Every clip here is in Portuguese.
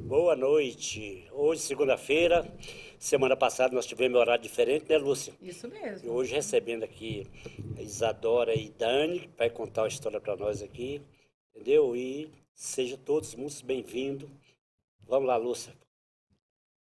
Boa noite. Hoje, segunda-feira, semana passada nós tivemos um horário diferente, né, Lúcia? Isso E mesmo. hoje recebendo aqui a Isadora e Dani, que vai contar uma história para nós aqui, entendeu? E sejam todos muito bem-vindos. Vamos lá, Lúcia.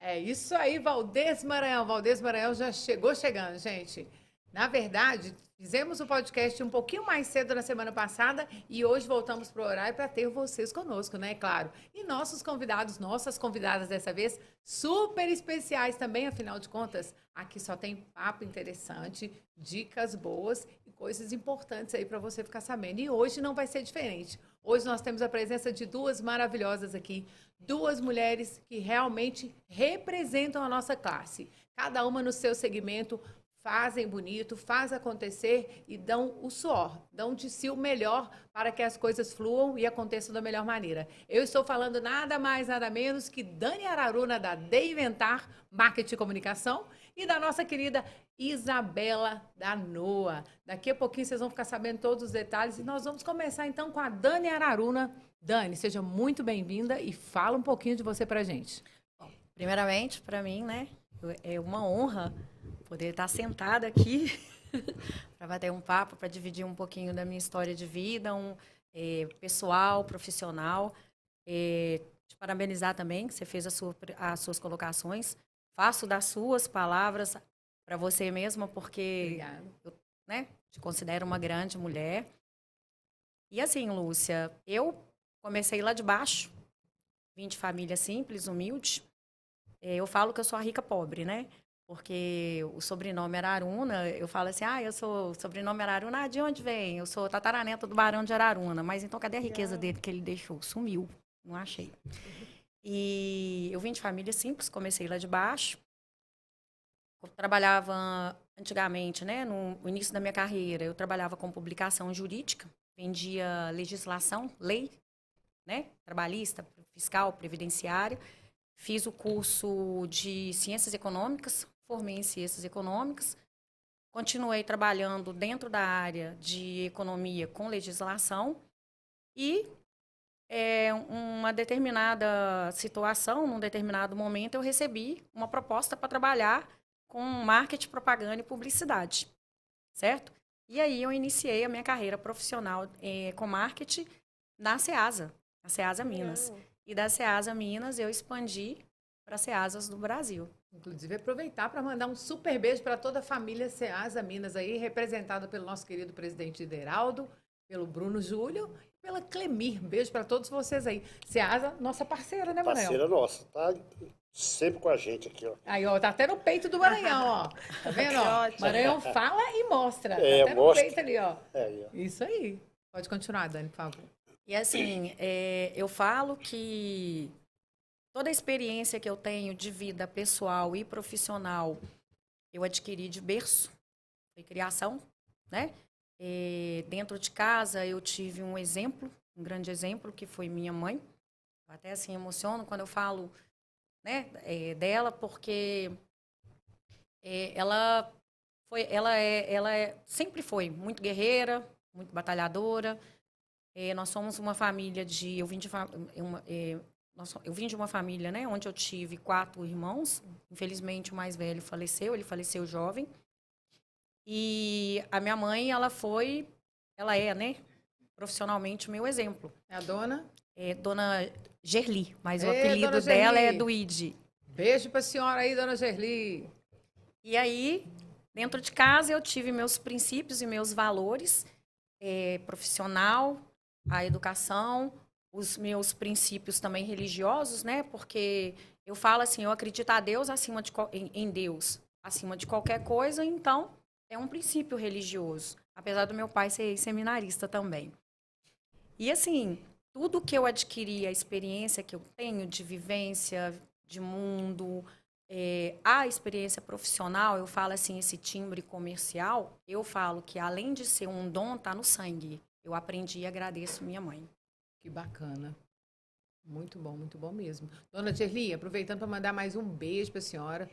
É isso aí, Valdez Maranhão. Valdez Maranhão já chegou chegando, gente. Na verdade, fizemos o podcast um pouquinho mais cedo na semana passada e hoje voltamos para o horário para ter vocês conosco, né? Claro. E nossos convidados, nossas convidadas dessa vez, super especiais também, afinal de contas, aqui só tem papo interessante, dicas boas e coisas importantes aí para você ficar sabendo. E hoje não vai ser diferente. Hoje nós temos a presença de duas maravilhosas aqui, duas mulheres que realmente representam a nossa classe. Cada uma no seu segmento, fazem bonito, faz acontecer e dão o suor, dão de si o melhor para que as coisas fluam e aconteçam da melhor maneira. Eu estou falando nada mais, nada menos que Dani Araruna, da De Inventar Marketing e Comunicação, e da nossa querida Isabela da Noa. Daqui a pouquinho vocês vão ficar sabendo todos os detalhes e nós vamos começar então com a Dani Araruna. Dani, seja muito bem-vinda e fala um pouquinho de você pra gente. Bom, primeiramente, para mim, né, é uma honra poder estar sentada aqui para bater um papo, para dividir um pouquinho da minha história de vida, pessoal, profissional. Te parabenizar também, que você fez as suas colocações. Faço das suas palavras para você mesma, porque eu, né, te considero uma grande mulher. E assim, Lúcia, eu comecei lá de baixo, vim de família simples, humilde. Eu falo que eu sou a rica pobre, né? Porque o sobrenome era Araruna, eu falo assim, eu sou sobrenome Araruna, de onde vem? Eu sou tataraneta do Barão de Araruna, mas então cadê a riqueza dele que ele deixou? Sumiu, não achei. E eu vim de família simples, comecei lá de baixo, eu trabalhava antigamente, né, no início da minha carreira, eu trabalhava com publicação jurídica, vendia legislação, lei, né, trabalhista, fiscal, previdenciária. Fiz o curso de Ciências Econômicas, formei em Ciências Econômicas, continuei trabalhando dentro da área de economia com legislação e uma determinada situação, num determinado momento, eu recebi uma proposta para trabalhar com marketing, propaganda e publicidade, certo? E aí eu iniciei a minha carreira profissional com marketing na Ceasa Minas. E da Ceasa Minas eu expandi para Ceasas do Brasil. Inclusive, aproveitar para mandar um super beijo para toda a família Ceasa Minas aí, representada pelo nosso querido presidente Ideraldo, pelo Bruno Júlio e pela Clemir. Beijo para todos vocês aí. Ceasa, nossa parceira, né, Maranhão? Parceira nossa, tá sempre com a gente aqui, ó. Aí, ó, tá até no peito do Maranhão, ó. Tá vendo, ó? Maranhão fala e mostra. Tá até no peito ali, ó. Isso aí. Pode continuar, Dani, por favor. E assim, eu falo que toda a experiência que eu tenho de vida pessoal e profissional, eu adquiri de berço, foi criação, né? Dentro de casa eu tive um exemplo, um grande exemplo, que foi minha mãe. Eu até assim emociono quando eu falo, né, dela, porque ela sempre foi muito guerreira, muito batalhadora. Nós somos uma família eu vim de uma família, né, onde eu tive 4 irmãos. Infelizmente, o mais velho faleceu, ele faleceu jovem. E a minha mãe, ela é, né, profissionalmente o meu exemplo. É a dona? Dona Gerli, mas o apelido dela é Duide. Beijo para a senhora aí, dona Gerli. E aí, dentro de casa, eu tive meus princípios e meus valores profissional, a educação, os meus princípios também religiosos, né? Porque eu falo assim, eu acredito a Deus em Deus acima de qualquer coisa, então é um princípio religioso, apesar do meu pai ser seminarista também. E assim, tudo que eu adquiri, a experiência que eu tenho de vivência, de mundo, a experiência profissional, eu falo assim, esse timbre comercial, eu falo que além de ser um dom, tá no sangue. Eu aprendi e agradeço minha mãe. Que bacana. Muito bom mesmo. Dona Tcherli, aproveitando para mandar mais um beijo para a senhora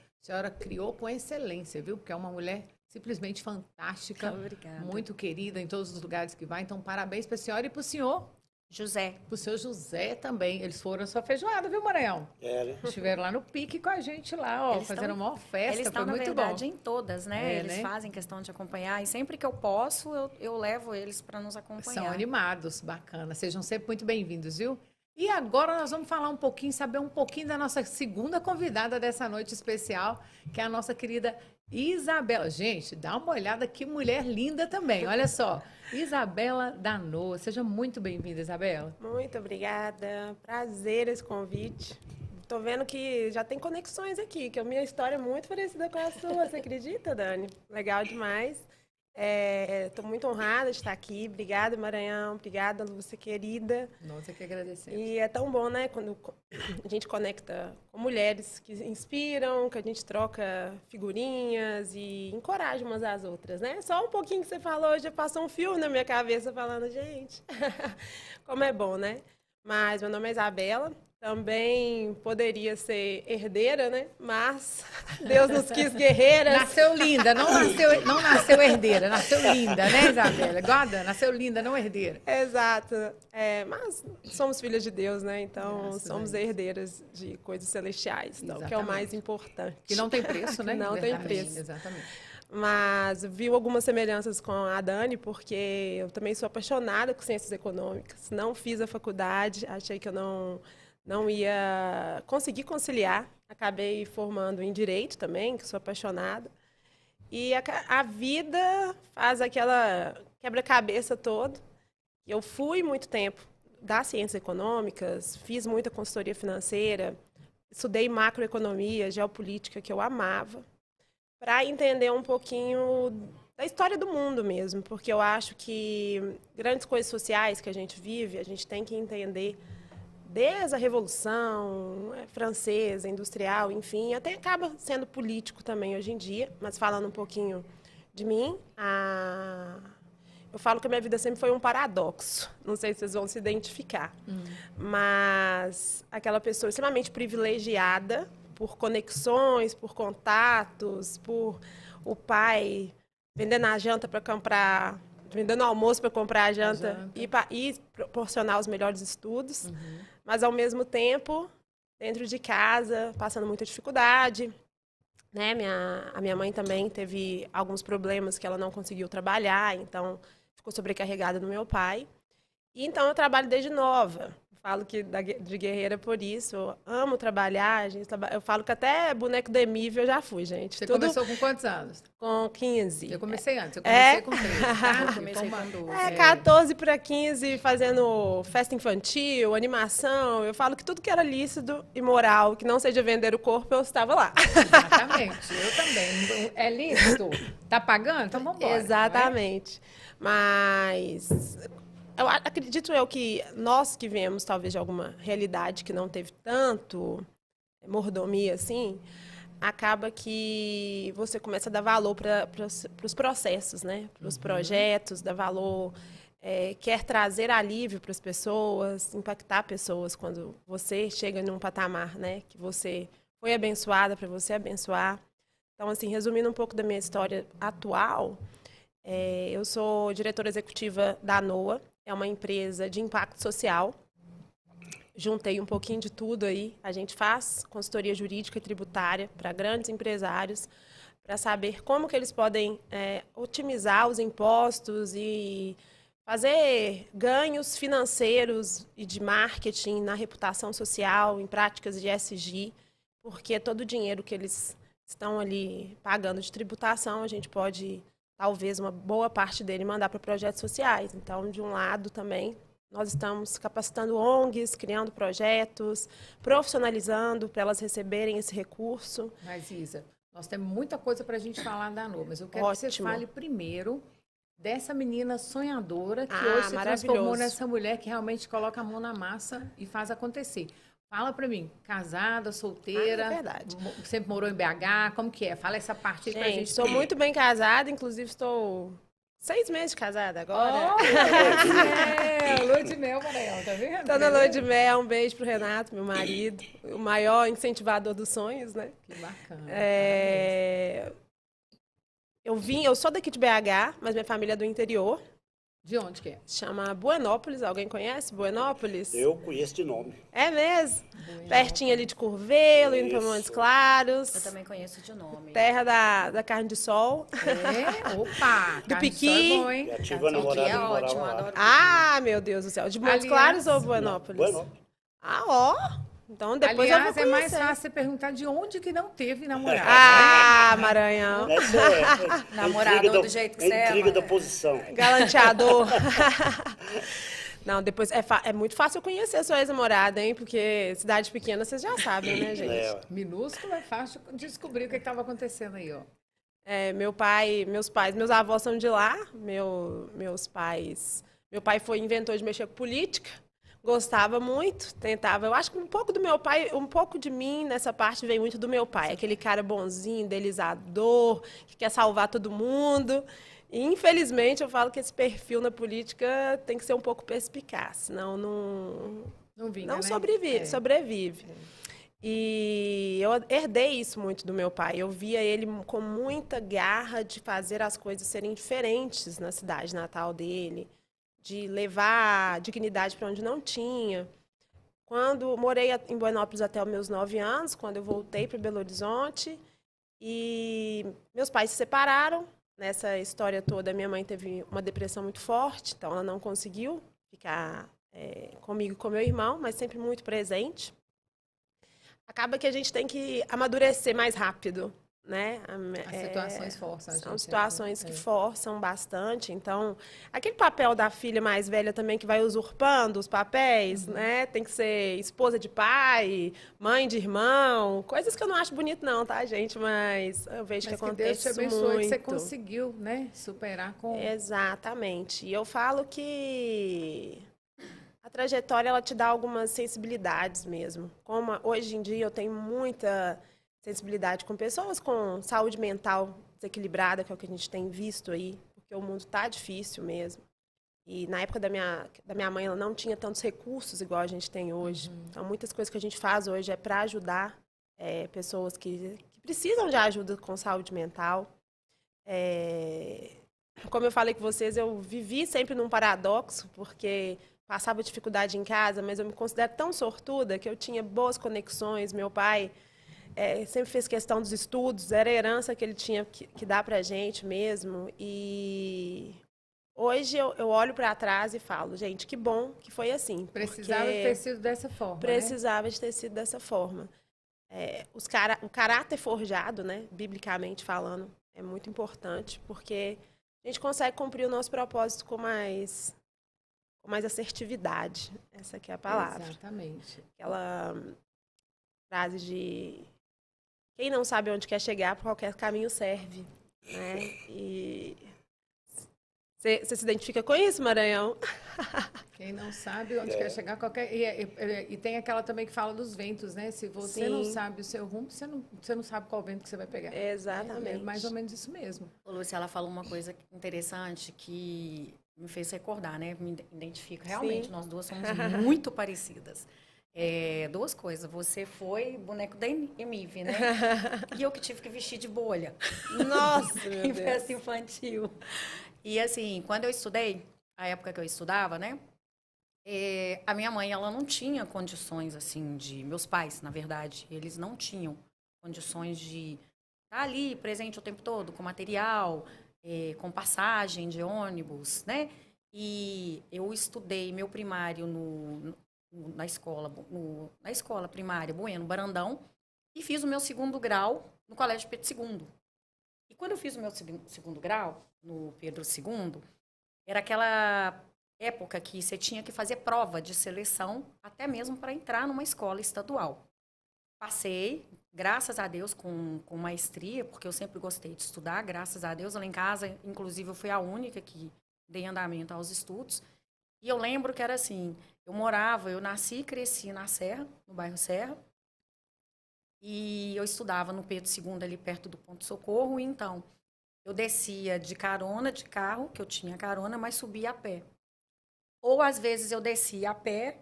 criou com excelência, viu? Porque é uma mulher simplesmente fantástica, Obrigada. muito querida em todos os lugares que vai. Então, parabéns para a senhora e para o senhor. José. Para o seu José também. Eles foram à sua feijoada, viu, Maranhão? Né? Estiveram lá no pique com a gente lá, ó, Eles fazendo estão- uma festa, Eles foi estão, na muito verdade, bom. em todas, né? É, Eles né? fazem questão de acompanhar. E sempre que eu posso, eu levo eles para nos acompanhar. São animados, bacana. Sejam sempre muito bem-vindos, viu? E agora nós vamos falar um pouquinho, saber um pouquinho da nossa segunda convidada dessa noite especial, que é a nossa querida Isabela. Gente, dá uma olhada, que mulher linda também. Olha só, Isabela Danoa. Seja muito bem-vinda, Isabela. Muito obrigada. Prazer esse convite. Tô vendo que já tem conexões aqui, que a minha história é muito parecida com a sua. Você acredita, Dani? Legal demais. Tô muito honrada de estar aqui. Obrigada, Maranhão. Obrigada, Lúcia, querida. Nossa, que agradecemos. E é tão bom, né, quando a gente conecta com mulheres que inspiram, que a gente troca figurinhas e encoraja umas às outras, né? Só um pouquinho que você falou, já passou um fio na minha cabeça falando, gente, como é bom, né? Mas meu nome é Isabela, também poderia ser herdeira, né? Mas Deus nos quis guerreiras. Nasceu linda, não nasceu herdeira, nasceu linda, né, Isabela? Igual a Dana, nasceu linda, não herdeira. Exato. Mas somos filhas de Deus, né? Então, Graças somos a Deus. herdeiras de coisas celestiais, então, que é o Exatamente. mais importante. Que não tem preço, né? Que não tem Verdade, preço. Exatamente. Mas viu algumas semelhanças com a Dani, porque eu também sou apaixonada por ciências econômicas. Não fiz a faculdade, achei que eu não ia conseguir conciliar. Acabei formando em Direito também, que sou apaixonada. E a vida faz aquela quebra-cabeça todo. Eu fui muito tempo das ciências econômicas, fiz muita consultoria financeira, estudei macroeconomia, geopolítica, que eu amava, para entender um pouquinho da história do mundo mesmo, porque eu acho que grandes coisas sociais que a gente vive, a gente tem que entender desde a Revolução Francesa, industrial, enfim, até acaba sendo político também hoje em dia, mas falando um pouquinho de mim, eu falo que a minha vida sempre foi um paradoxo. Não sei se vocês vão se identificar. Mas aquela pessoa extremamente privilegiada por conexões, por contatos, por o pai vendendo a janta para comprar, vendendo almoço para comprar a janta. E proporcionar os melhores estudos. Mas, ao mesmo tempo, dentro de casa, passando muita dificuldade. Né? A minha mãe também teve alguns problemas que ela não conseguiu trabalhar, então ficou sobrecarregada no meu pai. E então eu trabalho desde nova. Falo que de guerreira por isso. Eu amo trabalhar. Eu falo que até boneco demível eu já fui, gente. Você começou com quantos anos? Com 15. Eu comecei antes, eu comecei com 13, tá? Eu comecei com 12. 14 para 15, fazendo festa infantil, animação. Eu falo que tudo que era lícito e moral, que não seja vender o corpo, eu estava lá. Exatamente, eu também. É lícito? Tá pagando? Então vamos embora. Exatamente. Mas acredito que nós que viemos talvez de alguma realidade que não teve tanto mordomia assim, acaba que você começa a dar valor para os processos, né? Para os projetos, dar valor, quer trazer alívio para as pessoas, impactar pessoas quando você chega num patamar, né? Que você foi abençoada para você abençoar. Então, assim, resumindo um pouco da minha história atual, eu sou diretora executiva da NOA, é uma empresa de impacto social. Juntei um pouquinho de tudo aí. A gente faz consultoria jurídica e tributária para grandes empresários, para saber como que eles podem otimizar os impostos e fazer ganhos financeiros e de marketing na reputação social, em práticas de ESG, porque todo o dinheiro que eles estão ali pagando de tributação, a gente pode, talvez, uma boa parte dele mandar para projetos sociais. Então, de um lado também, nós estamos capacitando ONGs, criando projetos, profissionalizando para elas receberem esse recurso. Mas, Isa, Nós temos muita coisa para a gente falar da Nô, mas eu quero que você Ótimo. fale primeiro dessa menina sonhadora que Ah, hoje se transformou maravilhoso. nessa mulher que realmente coloca a mão na massa e faz acontecer. Fala para mim, casada, solteira, Ah, é verdade. sempre morou em BH, como que é? Fala essa parte aí pra gente. Sou muito bem casada, inclusive estou 6 meses de casada agora. Oh, lua de mel, Maranhão, tá vendo? Tô na lua de mel, um beijo pro Renato, meu marido, o maior incentivador dos sonhos, né? Que bacana. Eu sou daqui de BH, mas minha família é do interior. De onde que é? Se chama Buenópolis, alguém conhece Buenópolis? Eu conheço de nome. É mesmo? Pertinho ali de Curvelo, indo para Isso. Montes Claros. Eu também conheço de nome. Terra da carne de sol. Opa! Do carne de sol Piqui. é bom, hein? Já tive Piqui uma namorada é que morava ótimo, lá. adoro. Ah, meu Deus do céu. De Montes Aliás, Claros ou Buenópolis? Buenópolis. Ah, ó. Então depois Aliás, eu vou é mais conhecer. fácil você perguntar de onde que não teve namorado. Ah, Maranhão. Essa é Namorador intriga do jeito que você é, intriga da mano. posição. Galanteador. Não, depois é muito fácil conhecer a sua ex-namorada, hein? Porque cidade pequena vocês já sabem, né, gente? É, Minúsculo é fácil de descobrir o que estava acontecendo aí, ó. Meus avós são de lá. Meus pais. Meu pai foi inventor de mexer com política. Gostava muito, tentava. Eu acho que um pouco do meu pai, um pouco de mim nessa parte vem muito do meu pai. Aquele cara bonzinho, idealizador, que quer salvar todo mundo. E, infelizmente, eu falo que esse perfil na política tem que ser um pouco perspicaz, senão Não vinga, não né? sobrevive. E eu herdei isso muito do meu pai. Eu via ele com muita garra de fazer as coisas serem diferentes na cidade natal dele, de levar dignidade para onde não tinha. Quando morei em Buenópolis até os meus 9 anos, quando eu voltei para Belo Horizonte, e meus pais se separaram. Nessa história toda, minha mãe teve uma depressão muito forte, então ela não conseguiu ficar comigo e com meu irmão, mas sempre muito presente. Acaba que a gente tem que amadurecer mais rápido, né? As situações forçam a gente. São situações que forçam bastante. Então, aquele papel da filha mais velha também que vai usurpando os papéis, né? Tem que ser esposa de pai, mãe de irmão, coisas que eu não acho bonito não, tá, gente? Mas eu vejo que que Deus acontece te abençoe, muito. que você conseguiu, né? Superar com... Exatamente. E eu falo que a trajetória, ela te dá algumas sensibilidades mesmo. Como hoje em dia eu tenho muita sensibilidade com pessoas com saúde mental desequilibrada, que é o que a gente tem visto aí, porque o mundo tá difícil mesmo. E na época da minha mãe, ela não tinha tantos recursos igual a gente tem hoje. Então, muitas coisas que a gente faz hoje é para ajudar pessoas que precisam de ajuda com saúde mental. Como eu falei com vocês, eu vivi sempre num paradoxo, porque passava dificuldade em casa, mas eu me considero tão sortuda que eu tinha boas conexões. Meu pai sempre fez questão dos estudos, era a herança que ele tinha que dar para a gente mesmo. E hoje eu olho para trás e falo, gente, que bom que foi assim. Precisava de ter sido dessa forma, Precisava de ter sido dessa forma. O caráter forjado, né, biblicamente falando, é muito importante, porque a gente consegue cumprir o nosso propósito com mais assertividade. Essa aqui é a palavra. Exatamente. Aquela frase de quem não sabe onde quer chegar, por qualquer caminho serve. Né? E você se identifica com isso, Maranhão? Quem não sabe onde quer chegar, qualquer... E tem aquela também que fala dos ventos, né? Se você não sabe o seu rumo, você não sabe qual vento que você vai pegar. Exatamente. É mais ou menos isso mesmo. Ô, Lúcia, ela falou uma coisa interessante que me fez recordar, né? Me identifico. Realmente, nós duas somos muito parecidas. Duas coisas. Você foi boneco da Emive, né? E eu que tive que vestir de bolha. Nossa, meu em Deus. festa infantil. E assim, quando eu estudei, a época que eu estudava, né? A minha mãe, ela não tinha condições, assim, meus pais, na verdade, eles não tinham condições de estar ali presente o tempo todo, com material, com passagem de ônibus, né? E eu estudei meu primário na escola primária Bueno, Barandão, e fiz o meu segundo grau no Colégio Pedro II. E quando eu fiz o meu segundo grau, no Pedro II, era aquela época que você tinha que fazer prova de seleção, até mesmo para entrar numa escola estadual. Passei, graças a Deus, com maestria, porque eu sempre gostei de estudar, graças a Deus. Lá em casa, inclusive, eu fui a única que dei andamento aos estudos. E eu lembro que era assim, eu nasci e cresci na Serra, no bairro Serra, e eu estudava no Pedro II, ali perto do Ponto Socorro, e então eu descia de carona, de carro, que eu tinha carona, mas subia a pé. Ou, às vezes, eu descia a pé,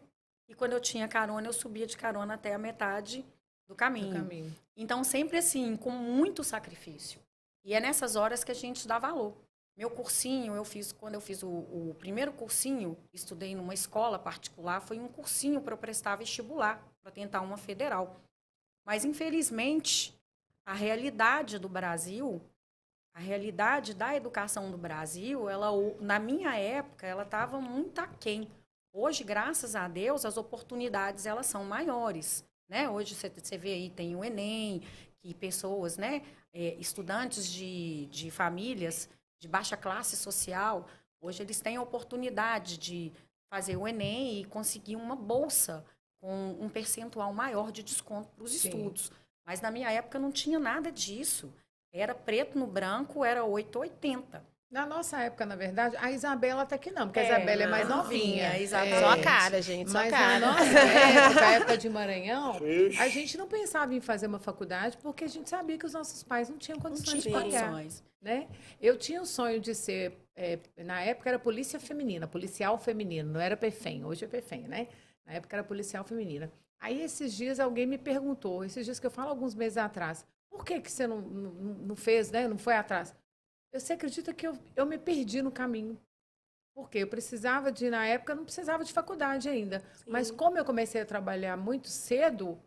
e quando eu tinha carona, eu subia de carona até a metade do caminho. Então, sempre assim, com muito sacrifício. E é nessas horas que a gente dá valor. Meu cursinho, quando eu fiz o primeiro cursinho, estudei numa escola particular, foi um cursinho para eu prestar vestibular, para tentar uma federal. Mas, infelizmente, a realidade do Brasil, a realidade da educação do Brasil, na minha época, ela estava muito aquém. Hoje, graças a Deus, as oportunidades elas são maiores. Né? Hoje você vê aí, tem o Enem, que pessoas, né, estudantes de famílias de baixa classe social, hoje eles têm a oportunidade de fazer o Enem e conseguir uma bolsa com um percentual maior de desconto para os estudos. Mas na minha época não tinha nada disso. Era preto no branco, era 8,80. Na nossa época, na verdade, a Isabela tá aqui não, porque a Isabela é mais novinha. Exatamente. Só a cara, gente, só a Mas cara. na nossa época, a época de Maranhão, a gente não pensava em fazer uma faculdade porque a gente sabia que os nossos pais não tinham condições de pagar. Né? Eu tinha o sonho de ser, na época era polícia feminina, policial feminino, não era PFEM, hoje é PFEM, né? Na época era policial feminina. Aí esses dias alguém me perguntou, esses dias que eu falo alguns meses atrás, por que você não fez, né? Não foi atrás? Você acredita que eu me perdi no caminho? Porque eu precisava na época, eu não precisava de faculdade ainda. Sim. Mas como eu comecei a trabalhar muito cedo,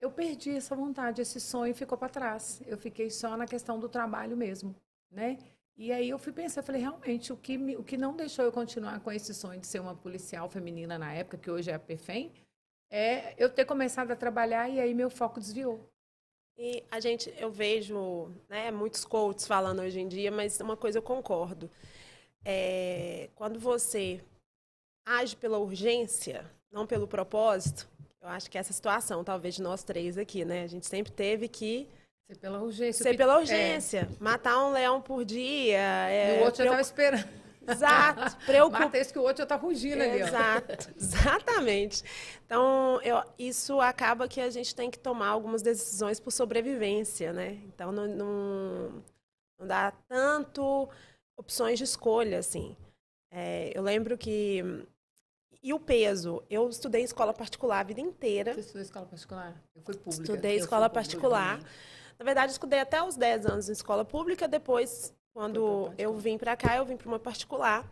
eu perdi essa vontade, esse sonho ficou para trás. Eu fiquei só na questão do trabalho mesmo, né? E aí eu fui pensar, falei, realmente, o que não deixou eu continuar com esse sonho de ser uma policial feminina na época, que hoje é a PFEM, é eu ter começado a trabalhar e aí meu foco desviou. E eu vejo, né, muitos coaches falando hoje em dia, mas uma coisa eu concordo. Quando você age pela urgência, não pelo propósito, eu acho que essa situação, talvez de nós três aqui, né? A gente sempre teve que ser pela urgência. Ser pela urgência. Matar um leão por dia. E o outro já estava esperando. Exato. Mata esse que o outro já está fugindo ali. Exato. Exatamente. Então, isso acaba que a gente tem que tomar algumas decisões por sobrevivência, né? Então, não dá tanto opções de escolha, assim. Eu lembro que... E o peso? Eu estudei em escola particular a vida inteira. Você estudou em escola particular? Eu fui pública. Estudei em escola particular. Na verdade, estudei até os 10 anos em escola pública, depois... Quando eu vim para cá, eu vim para uma particular.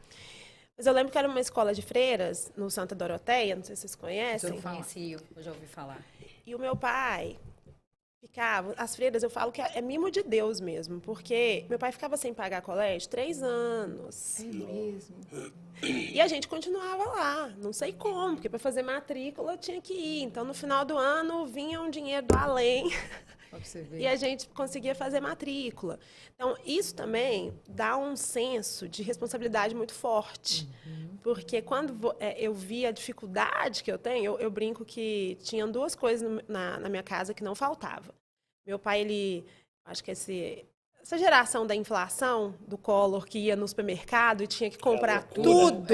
Mas eu lembro que era uma escola de freiras, no Santa Doroteia, não sei se vocês conhecem. Eu conheci, eu já ouvi falar. E o meu pai ficava... As freiras, eu falo que é mimo de Deus mesmo, porque meu pai ficava sem pagar colégio 3 anos. É mesmo? E a gente continuava lá, não sei como, porque para fazer matrícula tinha que ir. Então, no final do ano, vinha um dinheiro do além... E a gente conseguia fazer matrícula. Então, isso também dá um senso de responsabilidade muito forte. Uhum. Porque quando eu vi a dificuldade que eu tenho, eu brinco que tinham 2 coisas na minha casa que não faltava. Meu pai, acho que essa geração da inflação, do Collor, que ia no supermercado e tinha que comprar tudo.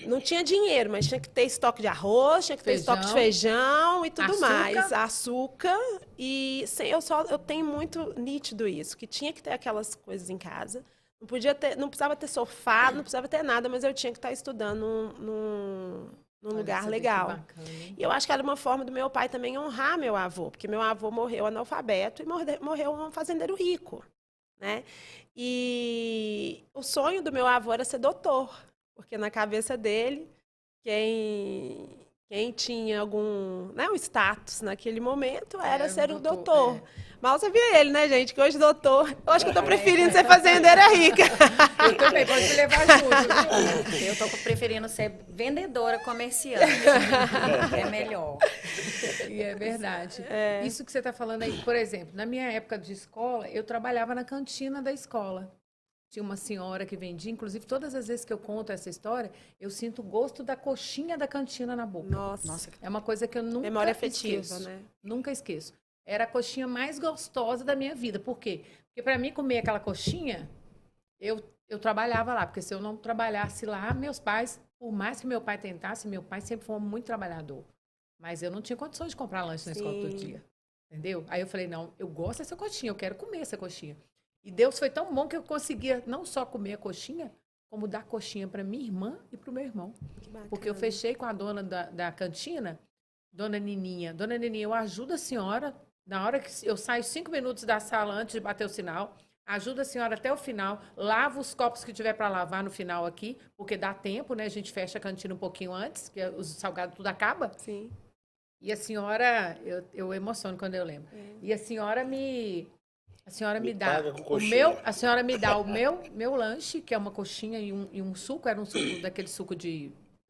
Não tinha dinheiro, mas tinha que ter estoque de arroz, tinha que ter estoque de feijão e tudo mais. Açúcar. E eu tenho muito nítido isso, que tinha que ter aquelas coisas em casa. Não precisava ter sofá, não precisava ter nada, mas eu tinha que estar estudando num lugar legal. Bacana, e eu acho que era uma forma do meu pai também honrar meu avô, porque meu avô morreu analfabeto e morreu um fazendeiro rico, né? E o sonho do meu avô era ser doutor, porque na cabeça dele, quem tinha algum, né, um status naquele momento era ser um doutor. Mal sabia ele, né, gente? Que hoje doutor... Eu acho que eu tô preferindo ser fazendeira rica. Eu também, pode me levar junto, viu? Eu tô preferindo ser vendedora comerciante. É melhor. E é verdade. Isso que você está falando aí, por exemplo, na minha época de escola, eu trabalhava na cantina da escola. tinha uma senhora que vendia, inclusive todas as vezes que eu conto essa história, eu sinto o gosto da coxinha da cantina na boca. Nossa. É uma coisa que eu nunca Memória afetiva, esqueço. né? Nunca esqueço. Era a coxinha mais gostosa da minha vida. Por quê? Porque para mim comer aquela coxinha, eu trabalhava lá. Porque se eu não trabalhasse lá, meus pais, por mais que meu pai tentasse, meu pai sempre foi muito trabalhador. Mas eu não tinha condições de comprar lanche na escola todo dia. Entendeu? Aí eu falei, não, eu gosto dessa coxinha, eu quero comer essa coxinha. E Deus foi tão bom que eu conseguia não só comer a coxinha, como dar coxinha para minha irmã e para o meu irmão. Porque eu fechei com a dona da cantina, Dona Nininha. Dona Nininha, eu ajudo a senhora, na hora que eu saio 5 minutos da sala antes de bater o sinal, ajuda a senhora até o final, lava os copos que tiver para lavar no final aqui, porque dá tempo, né? A gente fecha a cantina um pouquinho antes, que os salgados tudo acaba. Sim. E a senhora, eu emociono quando eu lembro. E a senhora me dá a senhora me dá o meu lanche, que é uma coxinha e um suco, era um suco daquele suco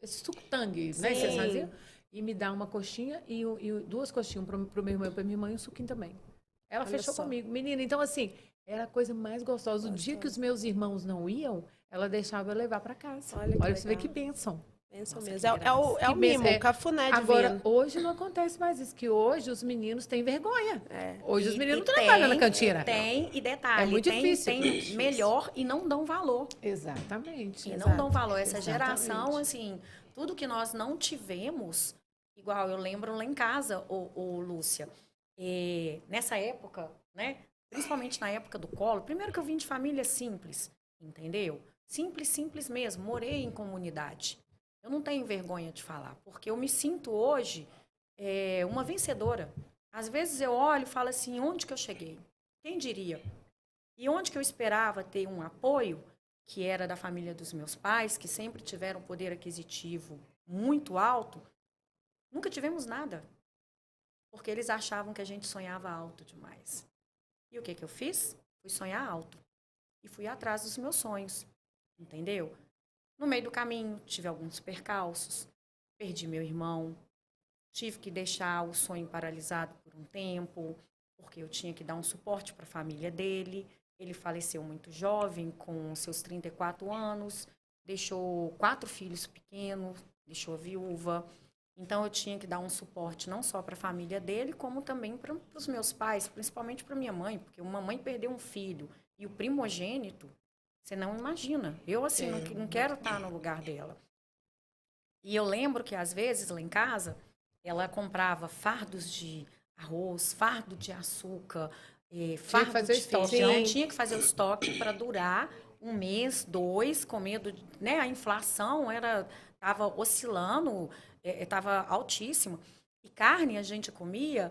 esse suco tangue, né? Vocês faziam? E me dá uma coxinha e duas coxinhas pro meu irmão e pra minha mãe e um suquinho também. Ela fechou comigo. Menina, então assim, era a coisa mais gostosa. O dia que os meus irmãos não iam, ela deixava eu levar para casa. Olha pra você ver que bênção. Bênção mesmo. É o mimo, o cafuné divino. Agora, hoje não acontece mais isso, que hoje os meninos têm vergonha. Hoje os meninos não trabalham na cantina. Tem, e detalhe, é muito difícil. Tem melhor e não dão valor. Exatamente. E não dão valor. Essa geração, assim, tudo que nós não tivemos, igual eu lembro lá em casa, Lúcia, nessa época, né? Principalmente na época do colo, primeiro que eu vim de família simples, entendeu? Simples mesmo, morei em comunidade. Eu não tenho vergonha de falar, porque eu me sinto hoje uma vencedora. Às vezes eu olho e falo assim, onde que eu cheguei? Quem diria? E onde que eu esperava ter um apoio, que era da família dos meus pais, que sempre tiveram poder aquisitivo muito alto, nunca tivemos nada. Porque eles achavam que a gente sonhava alto demais. E o que eu fiz? Fui sonhar alto. E fui atrás dos meus sonhos, entendeu? No meio do caminho, tive alguns percalços, perdi meu irmão, tive que deixar o sonho paralisado por um tempo, porque eu tinha que dar um suporte para a família dele. Ele faleceu muito jovem, com seus 34 anos, deixou 4 filhos pequenos, deixou viúva. Então, eu tinha que dar um suporte não só para a família dele, como também para os meus pais, principalmente para minha mãe, porque uma mãe perdeu um filho e o primogênito, você não imagina. Eu, assim, não quero estar no lugar dela. E eu lembro que, às vezes, lá em casa, ela comprava fardos de arroz, fardo de açúcar, fardo de feijão. Tinha que fazer o estoque para durar 1 mês, 2, com medo, né? A inflação estava oscilando, estava altíssima. E carne a gente comia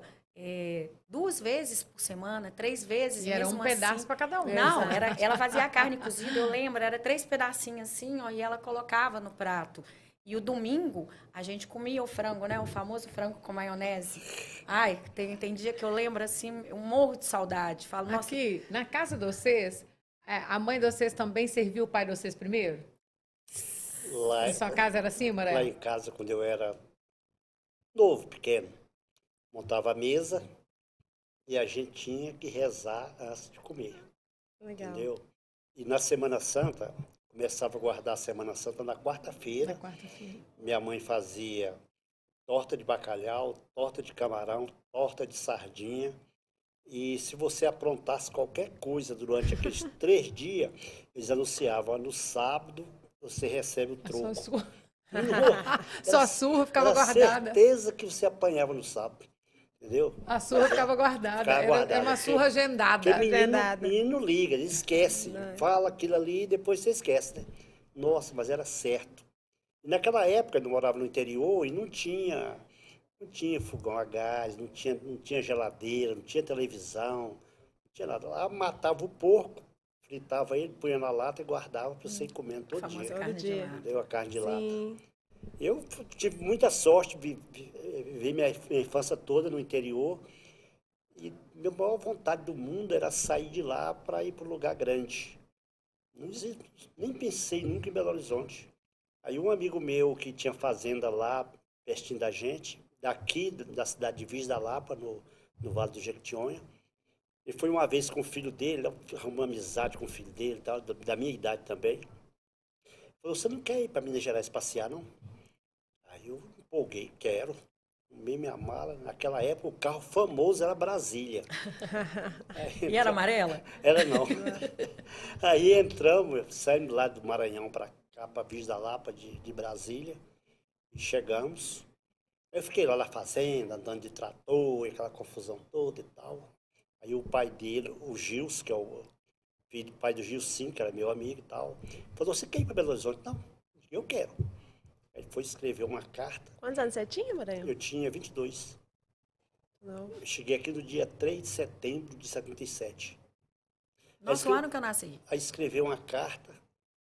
2 vezes por semana, 3 vezes. E era um pedaço para cada um. Não, ela fazia a carne cozida, eu lembro, era 3 pedacinhos assim, ó, e ela colocava no prato. E o domingo, a gente comia o frango, né? O famoso frango com maionese. Ai, tem dia que eu lembro, assim, eu morro de saudade. Falo, nossa... Aqui, na casa de vocês, a mãe de vocês também serviu o pai de vocês primeiro? Em sua casa era assim, Maré? Lá em casa, quando eu era novo, pequeno, montava a mesa e a gente tinha que rezar antes de comer. Legal. Entendeu? E na Semana Santa, começava a guardar a Semana Santa na quarta-feira. Na quarta-feira. Minha mãe fazia torta de bacalhau, torta de camarão, torta de sardinha. E se você aprontasse qualquer coisa durante aqueles 3 dias, eles anunciavam, no sábado você recebe o troco. Sua surra ficava guardada. Certeza que você apanhava no sábado, entendeu? A surra ficava guardada. Era uma surra agendada. Menino liga, ele esquece. Fala aquilo ali e depois você esquece, né? Nossa, mas era certo. E naquela época, eu morava no interior e não tinha fogão a gás, não tinha geladeira, não tinha televisão, não tinha nada. Lá matava o porco, fritava ele, punha na lata e guardava para você ir comendo todo dia. Deu a carne de lata. Eu tive muita sorte de viver minha infância toda no interior. E minha maior vontade do mundo era sair de lá para ir para um lugar grande. Nem pensei nunca em Belo Horizonte. Aí um amigo meu que tinha fazenda lá, pertinho da gente, daqui da cidade de Viz da Lapa, no Vale do Jequitinhonha, Ele foi uma vez com o filho dele, arrumou amizade com o filho dele, tal, da minha idade também. Falou, você não quer ir para Minas Gerais passear, não? Aí eu empolguei, quero. Arrumei minha mala. Naquela época, o carro famoso era Brasília. E era amarela? Era não. Aí entramos, saímos lá do Maranhão para cá, para Viz da Lapa, de Brasília. E chegamos. Eu fiquei lá na fazenda, andando de trator, aquela confusão toda e tal. Aí o pai dele, o Gils, que é o filho do pai do Gilcinho, que era meu amigo e tal, falou, você quer ir para Belo Horizonte? Não, eu quero. Aí ele foi escrever uma carta. Quantos anos você tinha, Maranhão? Eu tinha 22. Não. Eu cheguei aqui no dia 3 de setembro de 77. Nosso ano que eu nasci. Aí escreveu uma carta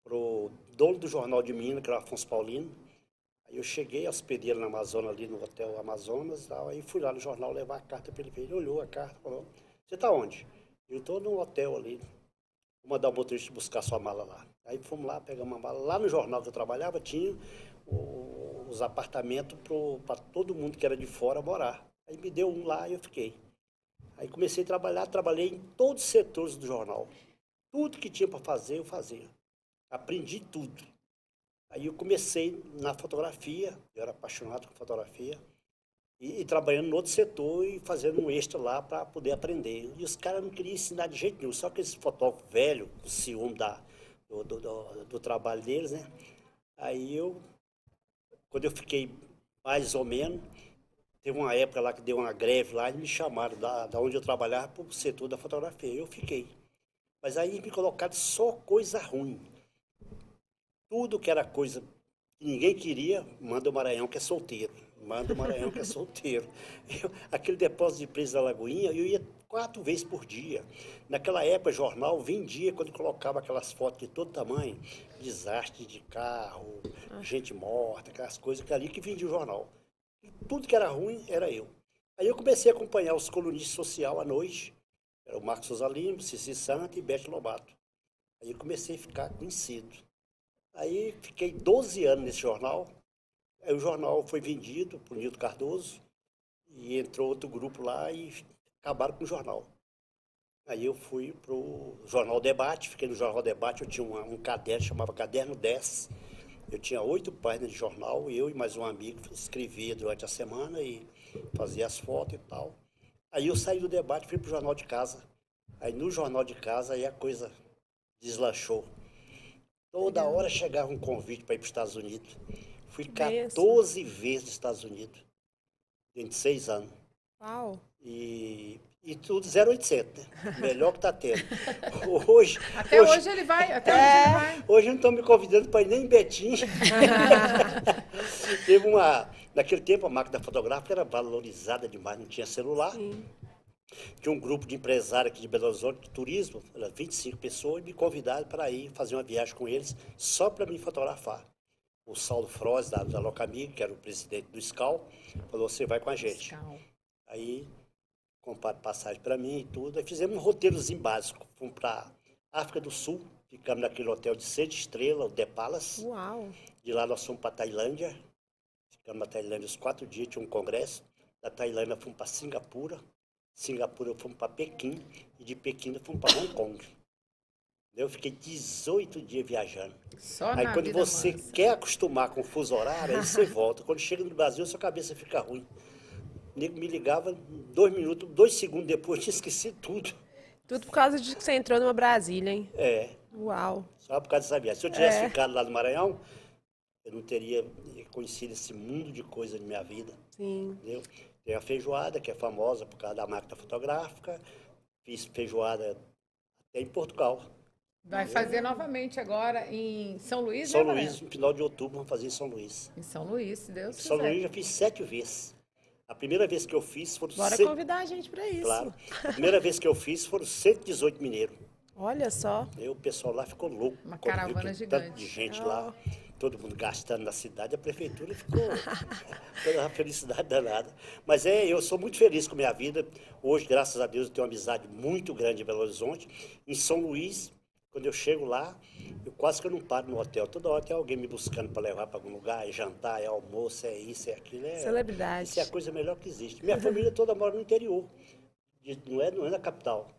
pro dono do Jornal de Minas, que era o Afonso Paulino. Aí eu cheguei, hospedei ele na Amazônia, ali no Hotel Amazonas e tal. Aí fui lá no jornal levar a carta para ele. Ele olhou a carta e falou, você está onde? Eu estou no hotel ali. Vou mandar o motorista buscar sua mala lá. Aí fomos lá, pegamos uma mala. Lá no jornal que eu trabalhava, tinha os apartamentos para todo mundo que era de fora morar. Aí me deu um lá e eu fiquei. Aí comecei a trabalhar, trabalhei em todos os setores do jornal. Tudo que tinha para fazer, eu fazia. Aprendi tudo. Aí eu comecei na fotografia, eu era apaixonado por fotografia, e trabalhando no outro setor e fazendo um extra lá para poder aprender. E os caras não queriam ensinar de jeito nenhum, só que esse fotógrafo velho, o ciúme do trabalho deles, né? Aí quando eu fiquei mais ou menos, teve uma época lá que deu uma greve lá e me chamaram da onde eu trabalhava para o setor da fotografia. Eu fiquei. Mas aí me colocaram só coisa ruim. Tudo que era coisa que ninguém queria, manda o Maranhão que é solteiro. Manda o Maranhão que é solteiro. Aquele depósito de preço da Lagoinha, eu ia 4 vezes por dia. Naquela época, jornal vendia quando colocava aquelas fotos de todo tamanho. Desastre de carro, gente morta, aquelas coisas que ali que vendia o jornal. E tudo que era ruim, era eu. Aí eu comecei a acompanhar os colunistas social à noite. Era o Marcos Souza Lima, Cici Santa e Bete Lobato. Aí eu comecei a ficar conhecido. Aí fiquei 12 anos nesse jornal. Aí o jornal foi vendido para o Nilton Cardoso e entrou outro grupo lá e acabaram com o jornal. Aí eu fui para o Jornal Debate, fiquei no Jornal Debate, eu tinha um caderno, chamava Caderno 10. Eu tinha 8 páginas de jornal, eu e mais um amigo escrevia durante a semana e fazia as fotos e tal. Aí eu saí do debate e fui para o Jornal de Casa. Aí no Jornal de Casa aí a coisa deslanchou. Toda hora chegava um convite para ir para os Estados Unidos. Fui 14 vezes nos Estados Unidos, em 6 anos. Uau! E tudo 0800, né? Melhor que está tendo. Hoje Hoje ele vai, hoje ele vai. Hoje não estão me convidando para ir nem em Betim. Naquele tempo a máquina fotográfica era valorizada demais, não tinha celular. Sim. Tinha um grupo de empresários aqui de Belo Horizonte, de turismo, era 25 pessoas, e me convidaram para ir fazer uma viagem com eles, só para me fotografar. O Saulo Froz, da Locamig, que era o presidente do SCAL, falou, você vai com a gente. SCAL. Aí, compraram passagem para mim e tudo. Aí fizemos um roteirozinho básico. Fomos para África do Sul, ficamos naquele hotel de 6 estrelas, o The Palace. Uau! De lá nós fomos para Tailândia. Ficamos na Tailândia os 4 dias, tinha um congresso. Da Tailândia fomos para Singapura. Singapura fomos para Pequim. E de Pequim nós fomos para Hong Kong. Eu fiquei 18 dias viajando. Só Aí na quando vida você mansa. quer acostumar com o fuso horário, aí você volta. Quando chega no Brasil, sua cabeça fica ruim. O nego me ligava 2 minutos, 2 segundos depois, eu tinha esquecido tudo. Tudo por causa de que você entrou numa Brasília, hein? É, Uau! só por causa dessa viagem. Se eu tivesse ficado lá no Maranhão, eu não teria conhecido esse mundo de coisa na minha vida. Sim. Entendeu? Tem a feijoada, que é famosa por causa da máquina fotográfica. Fiz feijoada até em Portugal. Vai fazer novamente agora em São Luís, São né, Luís, Valério? no final de outubro, vamos fazer em São Luís. Em São Luís, se Deus São quiser. Luís eu já fiz 7 vezes. A primeira vez que eu fiz foram... Bora convidar a gente para isso. Claro. A primeira vez que eu fiz foram 118 mineiros. Olha só. Aí o pessoal lá ficou louco. Uma quando viu caravana aquele gigante. tanto de gente lá, todo mundo gastando na cidade, a prefeitura ficou toda uma felicidade danada. Mas eu sou muito feliz com a minha vida. Hoje, graças a Deus, eu tenho uma amizade muito grande em Belo Horizonte. Em São Luís, quando eu chego lá, eu quase que eu não paro no hotel. Toda hora tem alguém me buscando para levar para algum lugar, é jantar, é almoço, é isso, é aquilo. Celebridade. Isso é a coisa melhor que existe. Minha família toda mora no interior, não é na capital.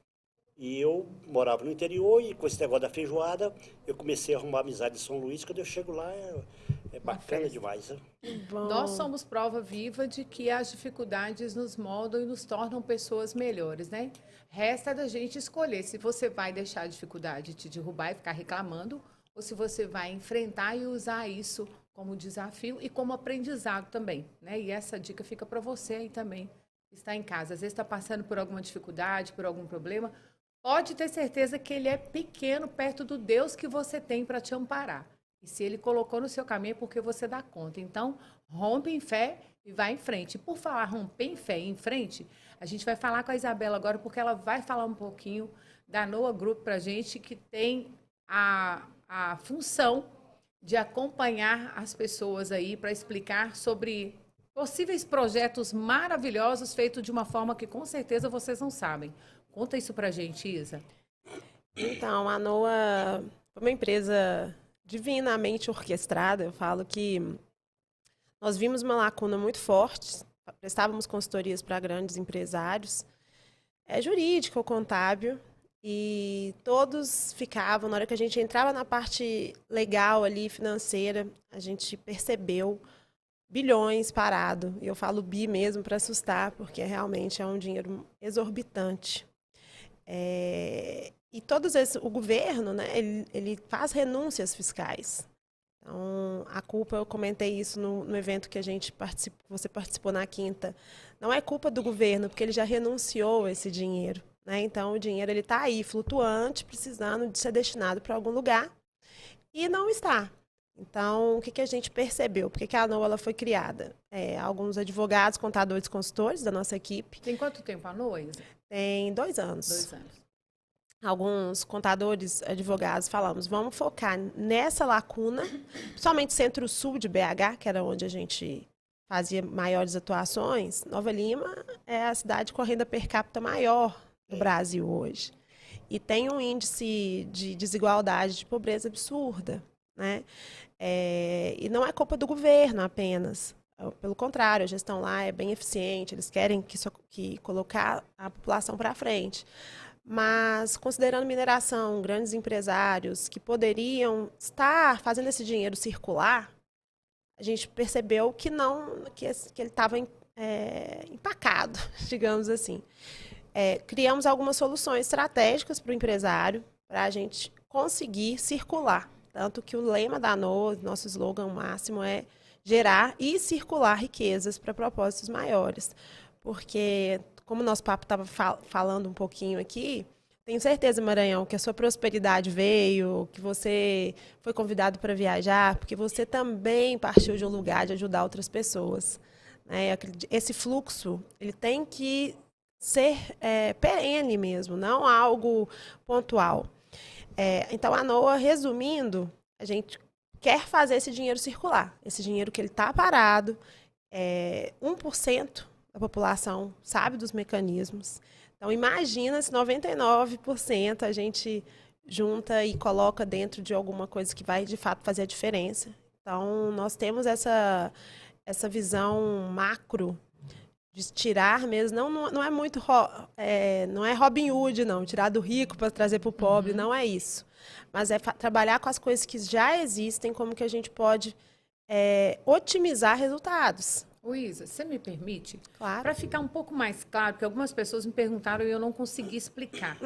E eu morava no interior e com esse negócio da feijoada, eu comecei a arrumar amizade em São Luís. Quando eu chego lá, é bacana demais. Né? Nós somos prova viva de que as dificuldades nos moldam e nos tornam pessoas melhores, né? Resta da gente escolher se você vai deixar a dificuldade te derrubar e ficar reclamando, ou se você vai enfrentar e usar isso como desafio e como aprendizado também, né? E essa dica fica para você aí também, que está em casa. Às vezes está passando por alguma dificuldade, por algum problema, pode ter certeza que ele é pequeno perto do Deus que você tem para te amparar. E se ele colocou no seu caminho é porque você dá conta. Então, rompe em fé e vai em frente. E por falar romper em fé e em frente, a gente vai falar com a Isabela agora, porque ela vai falar um pouquinho da Noah Group para a gente, que tem a função de acompanhar as pessoas aí para explicar sobre possíveis projetos maravilhosos feitos de uma forma que com certeza vocês não sabem. Conta isso para a gente, Isa. Então, a Noah é uma empresa divinamente orquestrada. Eu falo que nós vimos uma lacuna muito forte, prestávamos consultorias para grandes empresários, jurídico ou contábil, e todos ficavam, na hora que a gente entrava na parte legal ali, financeira, a gente percebeu bilhões parado. E eu falo bi mesmo para assustar, porque realmente é um dinheiro exorbitante. E o governo, né, ele faz renúncias fiscais. Então, a culpa, eu comentei isso no evento que você participou na quinta, não é culpa do governo, porque ele já renunciou esse dinheiro. Né? Então, o dinheiro está aí, flutuante, precisando de ser destinado para algum lugar, e não está. Então, o que a gente percebeu? Por que a Noah ela foi criada? Alguns advogados, contadores, consultores da nossa equipe. Tem quanto tempo a Noah, Isa? Tem 2 anos. 2 anos. Alguns contadores, advogados, falamos, vamos focar nessa lacuna, somente centro-sul de BH, que era onde a gente fazia maiores atuações. Nova Lima é a cidade com a renda per capita maior do Brasil hoje. E tem um índice de desigualdade, de pobreza absurda. Né? E não é culpa do governo apenas. Pelo contrário, a gestão lá é bem eficiente, eles querem que colocar a população para frente. Mas, considerando mineração, grandes empresários que poderiam estar fazendo esse dinheiro circular, a gente percebeu que ele estava empacado, digamos assim. Criamos algumas soluções estratégicas para o empresário, para a gente conseguir circular. Tanto que o lema da Noah, nosso slogan máximo, é gerar e circular riquezas para propósitos maiores. Porque, como o nosso papo estava falando um pouquinho aqui, tenho certeza, Maranhão, que a sua prosperidade veio, que você foi convidado para viajar, porque você também partiu de um lugar de ajudar outras pessoas. Né? Esse fluxo ele tem que ser perene mesmo, não algo pontual. Então, a Noah, resumindo, a gente quer fazer esse dinheiro circular. Esse dinheiro que ele está parado, 1% da população sabe dos mecanismos. Então, imagina se 99% a gente junta e coloca dentro de alguma coisa que vai, de fato, fazer a diferença. Então, nós temos essa visão macro de tirar mesmo, não é muito, não é Robin Hood, não, tirar do rico para trazer para o pobre, não é isso. Mas é trabalhar com as coisas que já existem, como que a gente pode otimizar resultados. Isa, você me permite? Claro. Para ficar um pouco mais claro, porque algumas pessoas me perguntaram e eu não consegui explicar.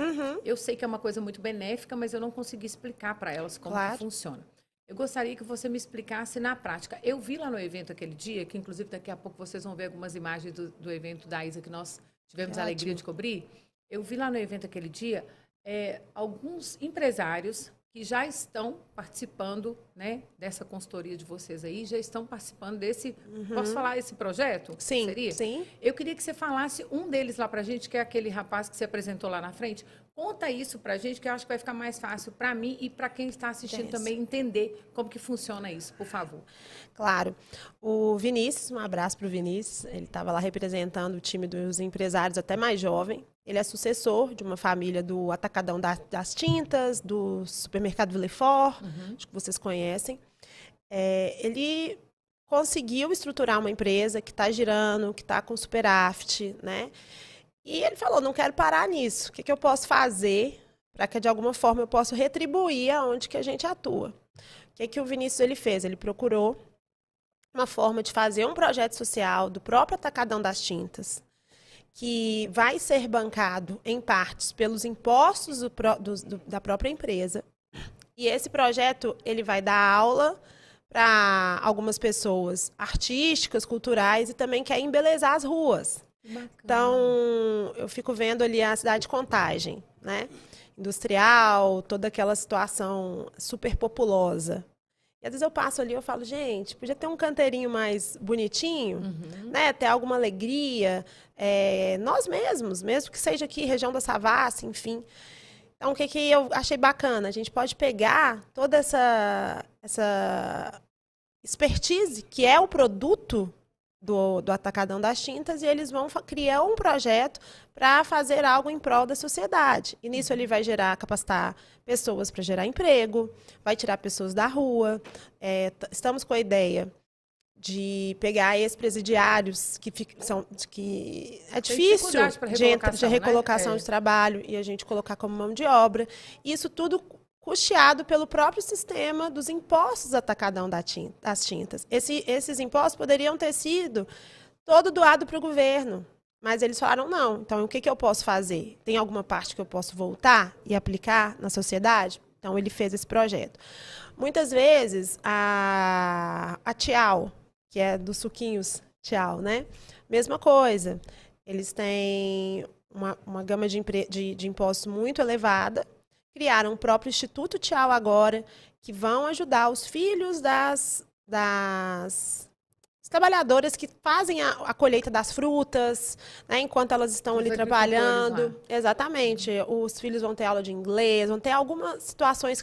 Eu sei que é uma coisa muito benéfica, mas eu não consegui explicar para elas como que funciona. Eu gostaria que você me explicasse na prática. Eu vi lá no evento aquele dia, que inclusive daqui a pouco vocês vão ver algumas imagens do evento da Isa que nós tivemos a alegria de cobrir. Eu vi lá no evento aquele dia alguns empresários que já estão participando, né, dessa consultoria de vocês aí, já estão participando desse, posso falar esse projeto? Sim, seria? Sim. Eu queria que você falasse um deles lá pra gente, que é aquele rapaz que você apresentou lá na frente. Conta isso pra gente, que eu acho que vai ficar mais fácil para mim e para quem está assistindo também entender como que funciona isso, por favor. Claro. O Vinícius, um abraço para o Vinícius, ele estava lá representando o time dos empresários até mais jovem. Ele é sucessor de uma família do Atacadão das Tintas, do supermercado Villefort, acho que vocês conhecem. Ele conseguiu estruturar uma empresa que está girando, que está com superávit, né? E ele falou, não quero parar nisso. O que eu posso fazer para que, de alguma forma, eu possa retribuir aonde que a gente atua? O que o Vinícius ele fez? Ele procurou uma forma de fazer um projeto social do próprio Atacadão das Tintas, que vai ser bancado, em partes, pelos impostos da própria empresa. E esse projeto ele vai dar aula para algumas pessoas artísticas, culturais, e também quer embelezar as ruas. Bacana. Então, eu fico vendo ali a cidade de Contagem, né? Industrial, toda aquela situação super populosa. E às vezes eu passo ali e eu falo, gente, podia ter um canteirinho mais bonitinho, né? Ter alguma alegria. Nós mesmos, mesmo que seja aqui, região da Savassi, enfim. Então, o que eu achei bacana? A gente pode pegar toda essa expertise, que é o produto do Atacadão das Tintas, e eles vão criar um projeto para fazer algo em prol da sociedade. E nisso ele vai capacitar pessoas para gerar emprego, vai tirar pessoas da rua. Estamos com a ideia de pegar ex-presidiários que é difícil de recolocação, né? De trabalho, e a gente colocar como mão de obra. Isso tudo custeado pelo próprio sistema dos impostos Atacadão das Tintas. Esses impostos poderiam ter sido todo doado para o governo, mas eles falaram não. Então, o que eu posso fazer? Tem alguma parte que eu posso voltar e aplicar na sociedade? Então, ele fez esse projeto. Muitas vezes, a Tial, que é dos suquinhos Tial, né? Mesma coisa. Eles têm uma gama de impostos muito elevada. Criaram o próprio Instituto Tial agora, que vão ajudar os filhos das trabalhadoras que fazem a colheita das frutas, né, enquanto elas estão ali trabalhando. Exatamente. Os filhos vão ter aula de inglês, vão ter algumas situações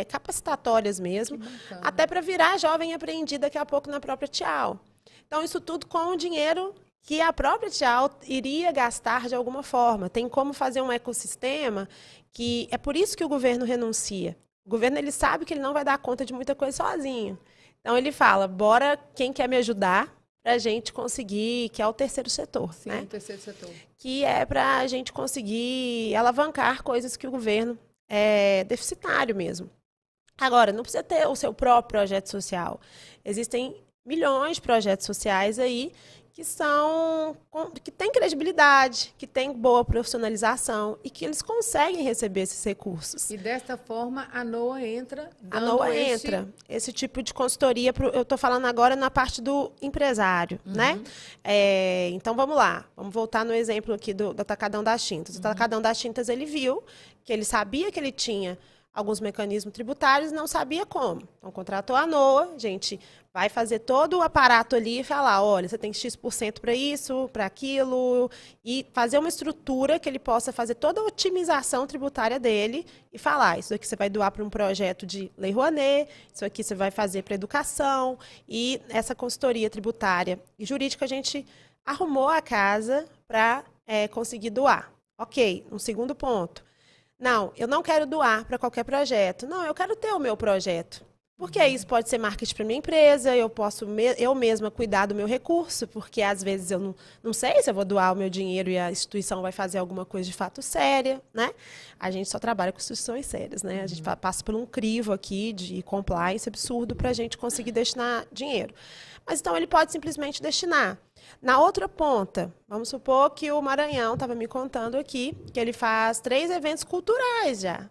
capacitatórias mesmo, até para virar jovem aprendiz daqui a pouco na própria Tial. Então, isso tudo com o dinheiro que a própria Tial iria gastar de alguma forma. Tem como fazer um ecossistema que é por isso que o governo renuncia. O governo ele sabe que ele não vai dar conta de muita coisa sozinho. Então, ele fala, bora, quem quer me ajudar para a gente conseguir, que é o terceiro setor. Sim, né? O terceiro setor. Que é para a gente conseguir alavancar coisas que o governo é deficitário mesmo. Agora, não precisa ter o seu próprio projeto social. Existem milhões de projetos sociais aí que têm credibilidade, que têm boa profissionalização e que eles conseguem receber esses recursos. E desta forma, a NOA entra. A NOA entra. Esse tipo de consultoria, eu estou falando agora na parte do empresário, né? Então, vamos lá. Vamos voltar no exemplo aqui do Atacadão das Tintas. O Atacadão das Tintas, ele viu que ele sabia que ele tinha alguns mecanismos tributários, não sabia como. Então, contratou a NOA, gente vai fazer todo o aparato ali e falar, olha, você tem X% para isso, para aquilo, e fazer uma estrutura que ele possa fazer toda a otimização tributária dele e falar, isso aqui você vai doar para um projeto de Lei Rouanet, isso aqui você vai fazer para educação, e essa consultoria tributária e jurídica a gente arrumou a casa para conseguir doar. Ok, um segundo ponto. Não, eu não quero doar para qualquer projeto. Não, eu quero ter o meu projeto. Porque isso pode ser marketing para minha empresa, eu posso eu mesma cuidar do meu recurso, porque às vezes eu não sei se eu vou doar o meu dinheiro e a instituição vai fazer alguma coisa de fato séria, né? A gente só trabalha com instituições sérias, né? A gente passa por um crivo aqui de compliance absurdo para a gente conseguir destinar dinheiro. Mas então ele pode simplesmente destinar. Na outra ponta, vamos supor que o Maranhão estava me contando aqui que ele faz 3 eventos culturais já.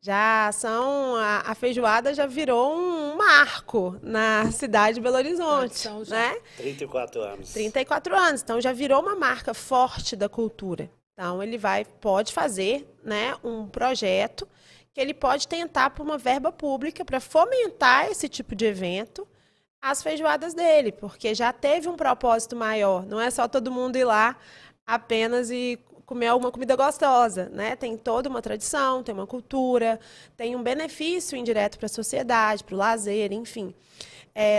A feijoada já virou um marco na cidade de Belo Horizonte, né? 34 anos. 34 anos, então já virou uma marca forte da cultura. Então ele pode fazer, né, um projeto que ele pode tentar por uma verba pública para fomentar esse tipo de evento, as feijoadas dele, porque já teve um propósito maior. Não é só todo mundo ir lá apenas e comer alguma comida gostosa, né? Tem toda uma tradição, tem uma cultura, tem um benefício indireto para a sociedade, para o lazer, enfim.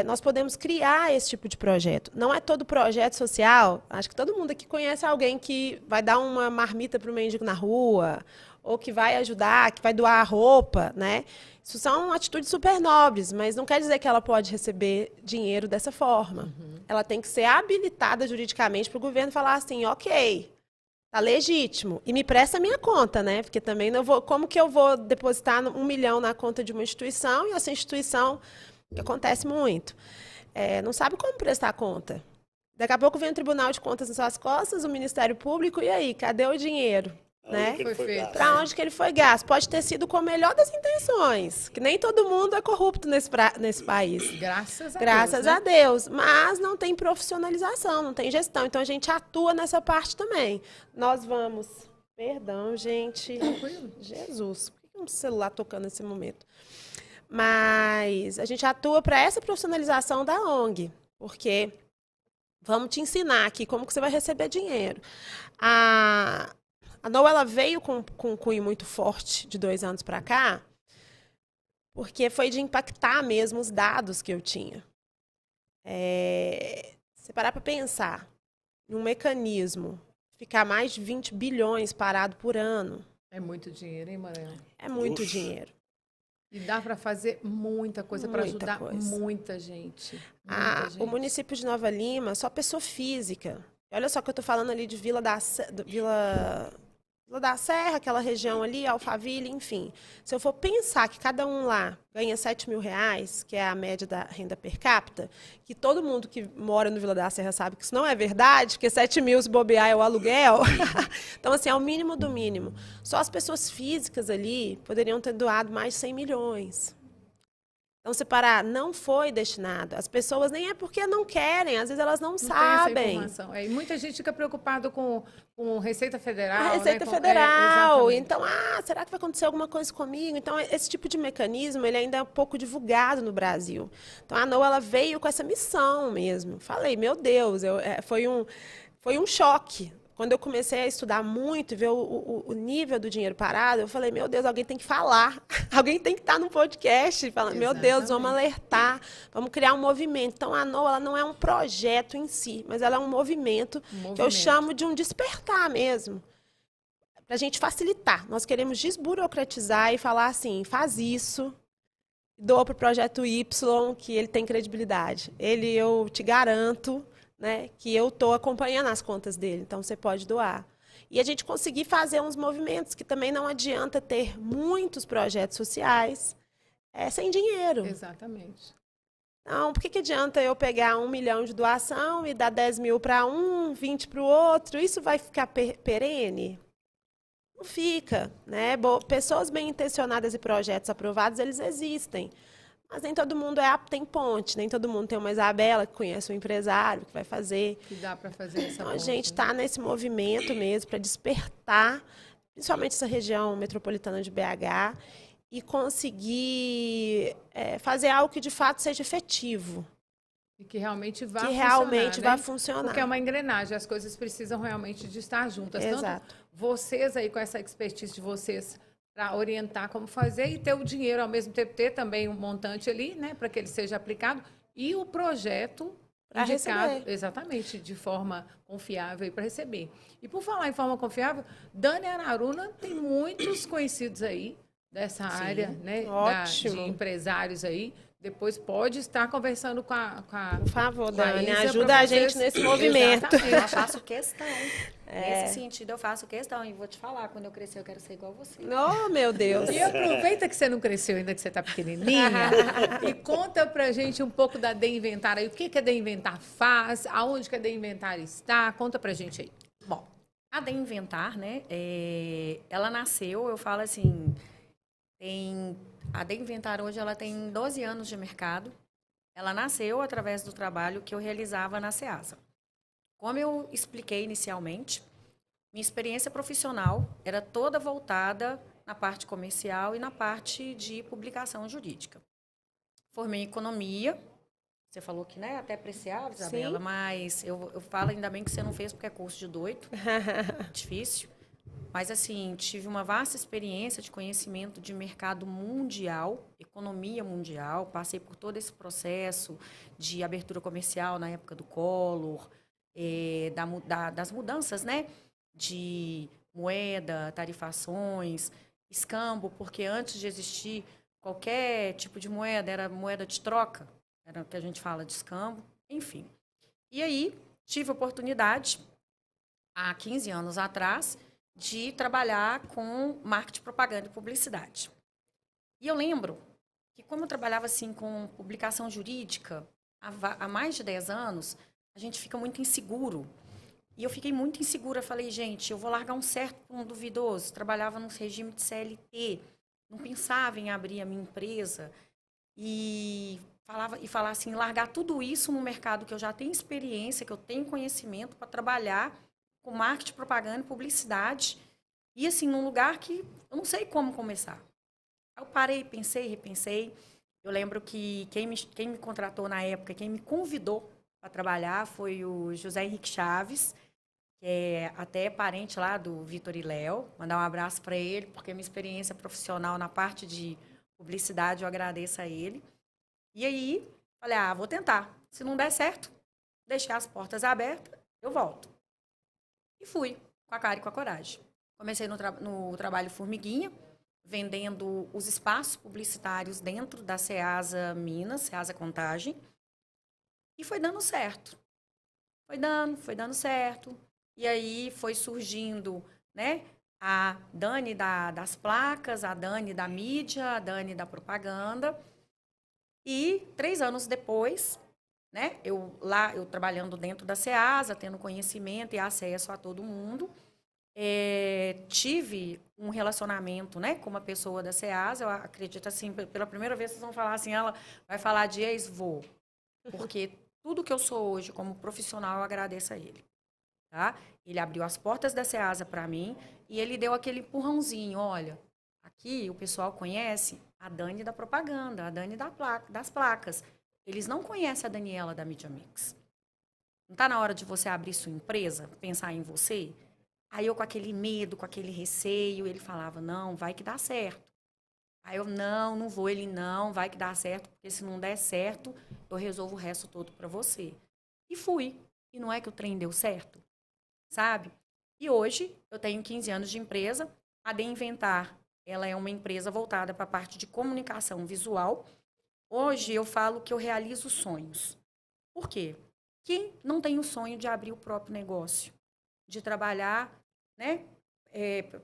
Nós podemos criar esse tipo de projeto. Não é todo projeto social. Acho que todo mundo aqui conhece alguém que vai dar uma marmita para o mendigo na rua, ou que vai ajudar, que vai doar a roupa, né? Isso são atitudes super nobres, mas não quer dizer que ela pode receber dinheiro dessa forma. Ela tem que ser habilitada juridicamente para o governo falar assim, ok, Tá legítimo. E me presta a minha conta, né? Porque também não vou. Como que eu vou depositar 1 milhão na conta de uma instituição e essa instituição, que acontece muito, não sabe como prestar conta. Daqui a pouco vem o Tribunal de Contas nas suas costas, o Ministério Público, e aí, cadê o dinheiro? Né? Que ele Foi feito. Para onde que ele foi gasto? Pode ter sido com a melhor das intenções, que nem todo mundo é corrupto nesse país. Graças a Deus, né? Deus. Mas não tem profissionalização, não tem gestão. Então a gente atua nessa parte também. Nós vamos. Perdão, gente. Tranquilo. Jesus, por que um celular tocando nesse momento? Mas a gente atua para essa profissionalização da ONG, porque vamos te ensinar aqui como que você vai receber dinheiro. A NOA, ela veio com um cunho muito forte de 2 anos para cá, porque foi de impactar mesmo os dados que eu tinha. Se parar para pensar em um mecanismo, ficar mais de 20 bilhões parado por ano. É muito dinheiro, hein, Maranhão? É muito dinheiro. E dá para fazer muita coisa para ajudar muita gente. O município de Nova Lima, só pessoa física. Olha só que eu estou falando ali de Vila da Serra, aquela região ali, Alphaville, enfim. Se eu for pensar que cada um lá ganha R$7.000, que é a média da renda per capita, que todo mundo que mora no Vila da Serra sabe que isso não é verdade, porque 7 mil se bobear é o aluguel. Então, assim, é o mínimo do mínimo. Só as pessoas físicas ali poderiam ter doado mais de 100 milhões. Então, se parar, não foi destinado. As pessoas nem é porque não querem, às vezes elas não sabem. Tem essa informação. E muita gente fica preocupada com Receita Federal. A Receita Federal. Então, será que vai acontecer alguma coisa comigo? Então, esse tipo de mecanismo, ele ainda é um pouco divulgado no Brasil. Então, a NOA, ela veio com essa missão mesmo. Falei, meu Deus, foi um choque. Quando eu comecei a estudar muito, ver o nível do dinheiro parado, eu falei, meu Deus, alguém tem que falar. Alguém tem que estar no podcast falando, meu Deus, vamos alertar, vamos criar um movimento. Então, a NOA, ela não é um projeto em si, mas ela é um movimento que eu chamo de um despertar mesmo, para a gente facilitar. Nós queremos desburocratizar e falar assim, faz isso, doa para o projeto Y, que ele tem credibilidade. Eu te garanto, né, que eu estou acompanhando as contas dele, então você pode doar. E a gente conseguir fazer uns movimentos, que também não adianta ter muitos projetos sociais sem dinheiro. Exatamente. Então, por que adianta eu pegar 1 milhão de doação e dar 10 mil para um, 20 para o outro? Isso vai ficar perene? Não fica, né? Pessoas bem intencionadas e projetos aprovados, eles existem. Mas nem todo mundo tem ponte, nem todo mundo tem uma Isabela que conhece um empresário que vai fazer. Que dá para fazer essa Então, ponte, a gente está nesse movimento mesmo para despertar, principalmente essa região metropolitana de BH, e conseguir fazer algo que de fato seja efetivo. E que realmente vai funcionar. Porque é uma engrenagem, as coisas precisam realmente de estar juntas. Exato. Tanto vocês aí, com essa expertise de vocês, para orientar como fazer e ter o dinheiro, ao mesmo tempo ter também um montante ali, né, para que ele seja aplicado, e o projeto indicado, receber. Exatamente, de forma confiável para receber. E por falar em forma confiável, Dani Araruna tem muitos conhecidos aí dessa área, né, de empresários aí. Depois pode estar conversando com a Por favor, Dani, Isa, ajuda a gente nesse movimento. Eu faço questão. Nesse sentido, eu faço questão. E vou te falar, quando eu crescer, eu quero ser igual a você. Oh, meu Deus. E aproveita que você não cresceu ainda, que você está pequenininha, e conta pra gente um pouco da De Inventar aí. O que a De Inventar faz? Aonde que a De Inventar está? Conta pra gente aí. Bom, a De Inventar, né, ela nasceu, eu falo assim, a De Inventar hoje ela tem 12 anos de mercado. Ela nasceu através do trabalho que eu realizava na Ceasa. Como eu expliquei inicialmente, minha experiência profissional era toda voltada na parte comercial e na parte de publicação jurídica. Formei em economia. Você falou que, né, até apreciava, Isabela, mas eu falo ainda bem que você não fez porque é curso de doido. Difícil. Mas, assim, tive uma vasta experiência de conhecimento de mercado mundial, economia mundial. Passei por todo esse processo de abertura comercial na época do Collor, das mudanças, né, de moeda, tarifações, escambo, porque antes de existir qualquer tipo de moeda, era moeda de troca, era o que a gente fala de escambo, enfim. E aí, tive a oportunidade, há 15 anos atrás, de trabalhar com marketing, propaganda e publicidade. E eu lembro que, como eu trabalhava assim com publicação jurídica há mais de 10 anos, a gente fica muito inseguro. E eu fiquei muito insegura. Falei, gente, eu vou largar um certo por um duvidoso. Trabalhava num regime de CLT, não pensava em abrir a minha empresa e falar assim, largar tudo isso no mercado que eu já tenho experiência, que eu tenho conhecimento para trabalhar com marketing, propaganda e publicidade. E assim, num lugar que eu não sei como começar. Eu parei, pensei, repensei. Eu lembro que quem me contratou na época, quem me convidou para trabalhar foi o José Henrique Chaves, que é até parente lá do Vitor e Léo. Mandar um abraço para ele, porque minha experiência profissional na parte de publicidade eu agradeço a ele. E aí, falei, vou tentar. Se não der certo, deixei as portas abertas, eu volto. E fui, com a cara e com a coragem. Comecei no trabalho formiguinha, vendendo os espaços publicitários dentro da Ceasa Minas, Ceasa Contagem. E foi dando certo. Foi dando certo. E aí foi surgindo, né, a Dani das placas, a Dani da mídia, a Dani da propaganda. E 3 anos depois, né, eu trabalhando dentro da Ceasa, tendo conhecimento e acesso a todo mundo, tive um relacionamento, né, com uma pessoa da Ceasa. Eu acredito assim, pela primeira vez vocês vão falar assim, ela vai falar de ex-vô, porque tudo que eu sou hoje como profissional eu agradeço a ele, tá? Ele abriu as portas da Ceasa para mim e ele deu aquele empurrãozinho, olha, aqui o pessoal conhece a Dani da propaganda, a Dani das placas. Eles não conhecem a Daniela da Media Mix. Não está na hora de você abrir sua empresa, pensar em você? Aí eu com aquele medo, com aquele receio, ele falava, não, vai que dá certo. Aí eu, não vou. Ele, não, vai que dá certo, porque se não der certo, eu resolvo o resto todo para você. E fui. E não é que o trem deu certo, sabe? E hoje eu tenho 15 anos de empresa. A De Inventar, ela é uma empresa voltada para a parte de comunicação visual. Hoje eu falo que eu realizo sonhos. Por quê? Quem não tem o sonho de abrir o próprio negócio? De trabalhar, né?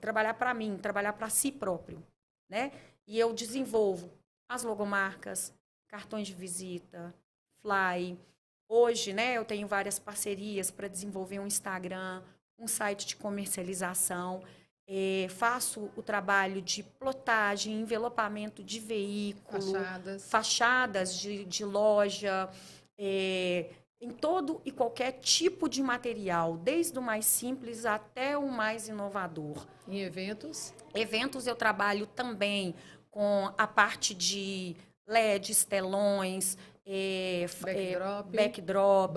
Trabalhar para mim, trabalhar para si próprio, né? E eu desenvolvo as logomarcas, cartões de visita, fly. Hoje, né, eu tenho várias parcerias para desenvolver um Instagram, um site de comercialização. Faço o trabalho de plotagem, envelopamento de veículo, fachadas de loja, em todo e qualquer tipo de material, desde o mais simples até o mais inovador. Em eventos? Eventos eu trabalho também com a parte de LEDs, telões, backdrop,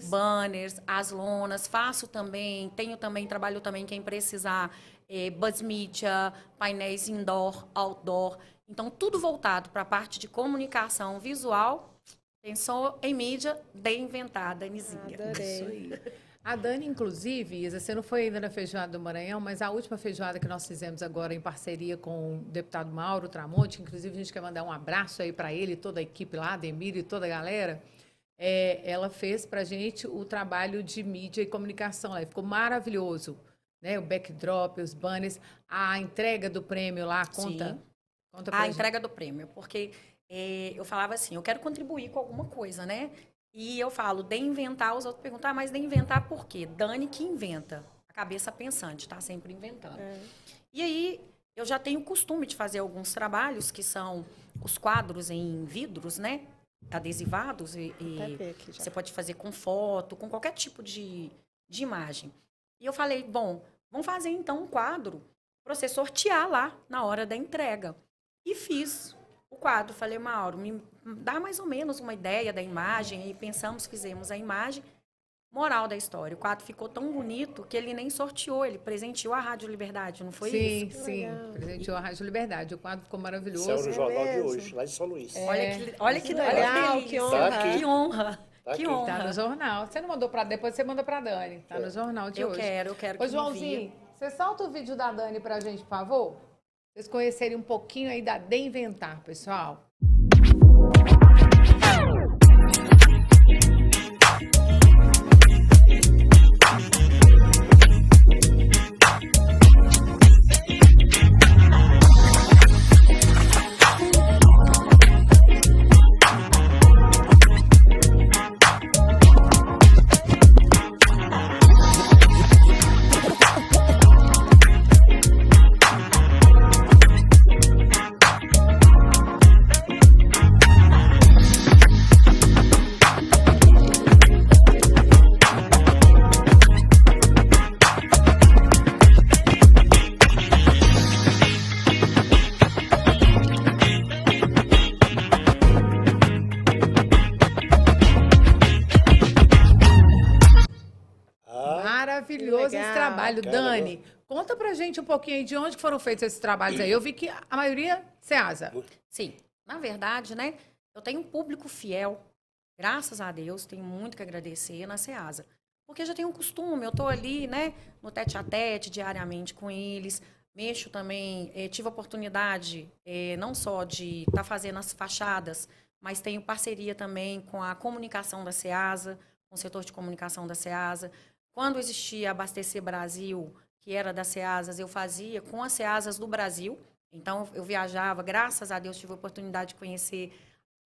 banners, as lonas. Faço também, trabalho também quem precisar, buzz media, painéis indoor, outdoor. Então, tudo voltado para a parte de comunicação visual. Pensou em mídia, De Inventar, Danizinha. Isso aí. A Dani, inclusive, Isa, você não foi ainda na Feijoada do Maranhão, mas a última feijoada que nós fizemos agora em parceria com o deputado Mauro Tramonte, inclusive a gente quer mandar um abraço aí para ele, toda a equipe lá, Ademir e toda a galera, ela fez para a gente o trabalho de mídia e comunicação lá, ficou maravilhoso, né? O backdrop, os banners, a entrega do prêmio lá, conta pra gente. Entrega do prêmio, porque eu falava assim, eu quero contribuir com alguma coisa, né? E eu falo, De Inventar, os outros perguntam, mas De Inventar por quê? Dani que inventa. A cabeça pensante, está sempre inventando. E aí, eu já tenho o costume de fazer alguns trabalhos, que são os quadros em vidros, né? Adesivados. E você pode fazer com foto, com qualquer tipo de imagem. E eu falei, bom, vamos fazer então um quadro para você sortear lá na hora da entrega. E fiz o quadro. Falei, Mauro, me dá mais ou menos uma ideia da imagem. E fizemos a imagem. Moral da história, o quadro ficou tão bonito que ele nem sorteou, ele presenteou a Rádio Liberdade, não foi isso? Sim, presenteou a Rádio Liberdade. O quadro ficou maravilhoso. Saiu no jornal de hoje, lá de São Luís. Olha que legal, que honra. Tá que honra. Tá que honra. Tá no jornal. Você não mandou para depois, você manda para Dani. Tá no jornal de hoje. Eu quero Ô, Joãozinho, você solta o vídeo da Dani pra gente, por favor? Vocês conhecerem um pouquinho aí da De Inventar, pessoal. trabalho. Bacana, Dani, conta pra gente um pouquinho aí de onde foram feitos esses trabalhos aí. Eu vi que a maioria Ceasa. Sim, na verdade, né, eu tenho um público fiel, graças a Deus, tenho muito que agradecer na Ceasa. Porque já tenho um costume, eu estou ali, né, no tete-a-tete, diariamente com eles, mexo também, tive a oportunidade não só de estar fazendo as fachadas, mas tenho parceria também com a comunicação da Ceasa, com o setor de comunicação da Ceasa. Quando existia Abastecer Brasil, que era da Ceasas, eu fazia com as Ceasas do Brasil. Então, eu viajava, graças a Deus, tive a oportunidade de conhecer,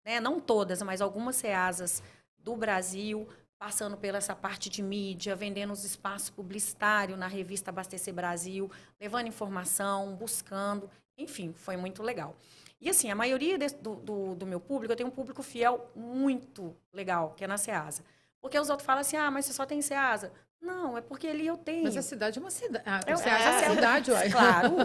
né, não todas, mas algumas Ceasas do Brasil, passando pela essa parte de mídia, vendendo os espaços publicitários na revista Abastecer Brasil, levando informação, buscando, enfim, foi muito legal. E assim, a maioria do meu público, eu tenho um público fiel muito legal, que é na Ceasa. Porque os outros falam assim, mas você só tem Ceasa. Não, é porque ali eu tenho. Mas a cidade é uma cidade. A Ceasa é a cidade, uai. Claro.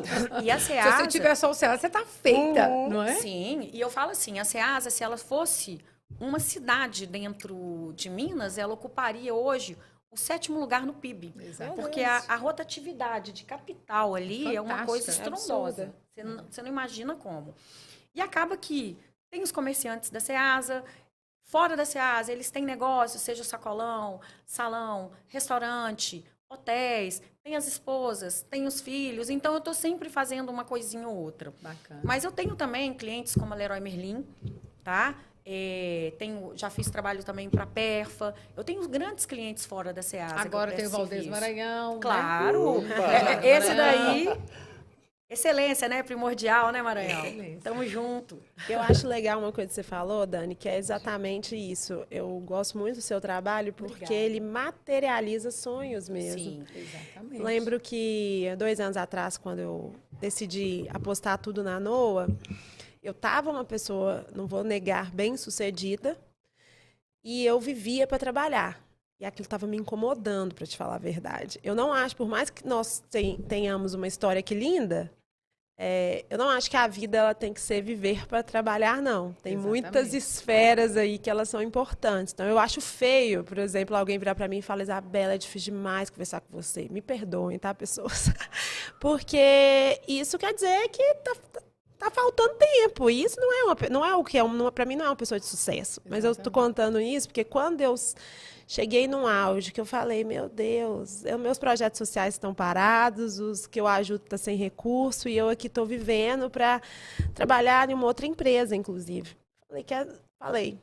E a Ceasa... Se você tiver só o Ceasa, você tá feita, não é? Sim, e eu falo assim, a Ceasa, se ela fosse uma cidade dentro de Minas, ela ocuparia hoje o 7º lugar no PIB. Exatamente. Porque a rotatividade de capital ali é uma coisa estrondosa. Você não imagina como. E acaba que tem os comerciantes da Ceasa, fora da Ceasa, eles têm negócios, seja sacolão, salão, restaurante, hotéis, tem as esposas, tem os filhos. Então, eu estou sempre fazendo uma coisinha ou outra. Bacana. Mas eu tenho também clientes como a Leroy Merlin, tá? Já fiz trabalho também para a Perfa. Eu tenho grandes clientes fora da Ceasa. Agora tem o Valdez Maranhão. Claro. Né? Esse daí... Excelência, né? Primordial, né, Maranhão? Excelência. Tamo junto. Eu acho legal uma coisa que você falou, Dani, que é exatamente isso. Eu gosto muito do seu trabalho porque Obrigada. ele materializa sonhos mesmo. Sim, Exatamente. Lembro que 2 anos atrás, quando eu decidi apostar tudo na Noa, eu estava uma pessoa, não vou negar, bem-sucedida, e eu vivia para trabalhar. E aquilo estava me incomodando, para te falar a verdade. Eu não acho, por mais que nós tenhamos uma história aqui linda, eu não acho que a vida ela tem que ser viver para trabalhar, não. Tem muitas esferas aí que elas são importantes. Então, eu acho feio, por exemplo, alguém virar para mim e falar, Isabela, é difícil demais conversar com você. Me perdoem, tá, pessoas? Porque isso quer dizer que tá faltando tempo. E isso não é o que para mim não é uma pessoa de sucesso. Mas eu estou contando isso porque quando eu cheguei num auge que eu falei, meu Deus, meus projetos sociais estão parados, os que eu ajudo estão sem recurso, e eu aqui estou vivendo para trabalhar em uma outra empresa, inclusive. Falei,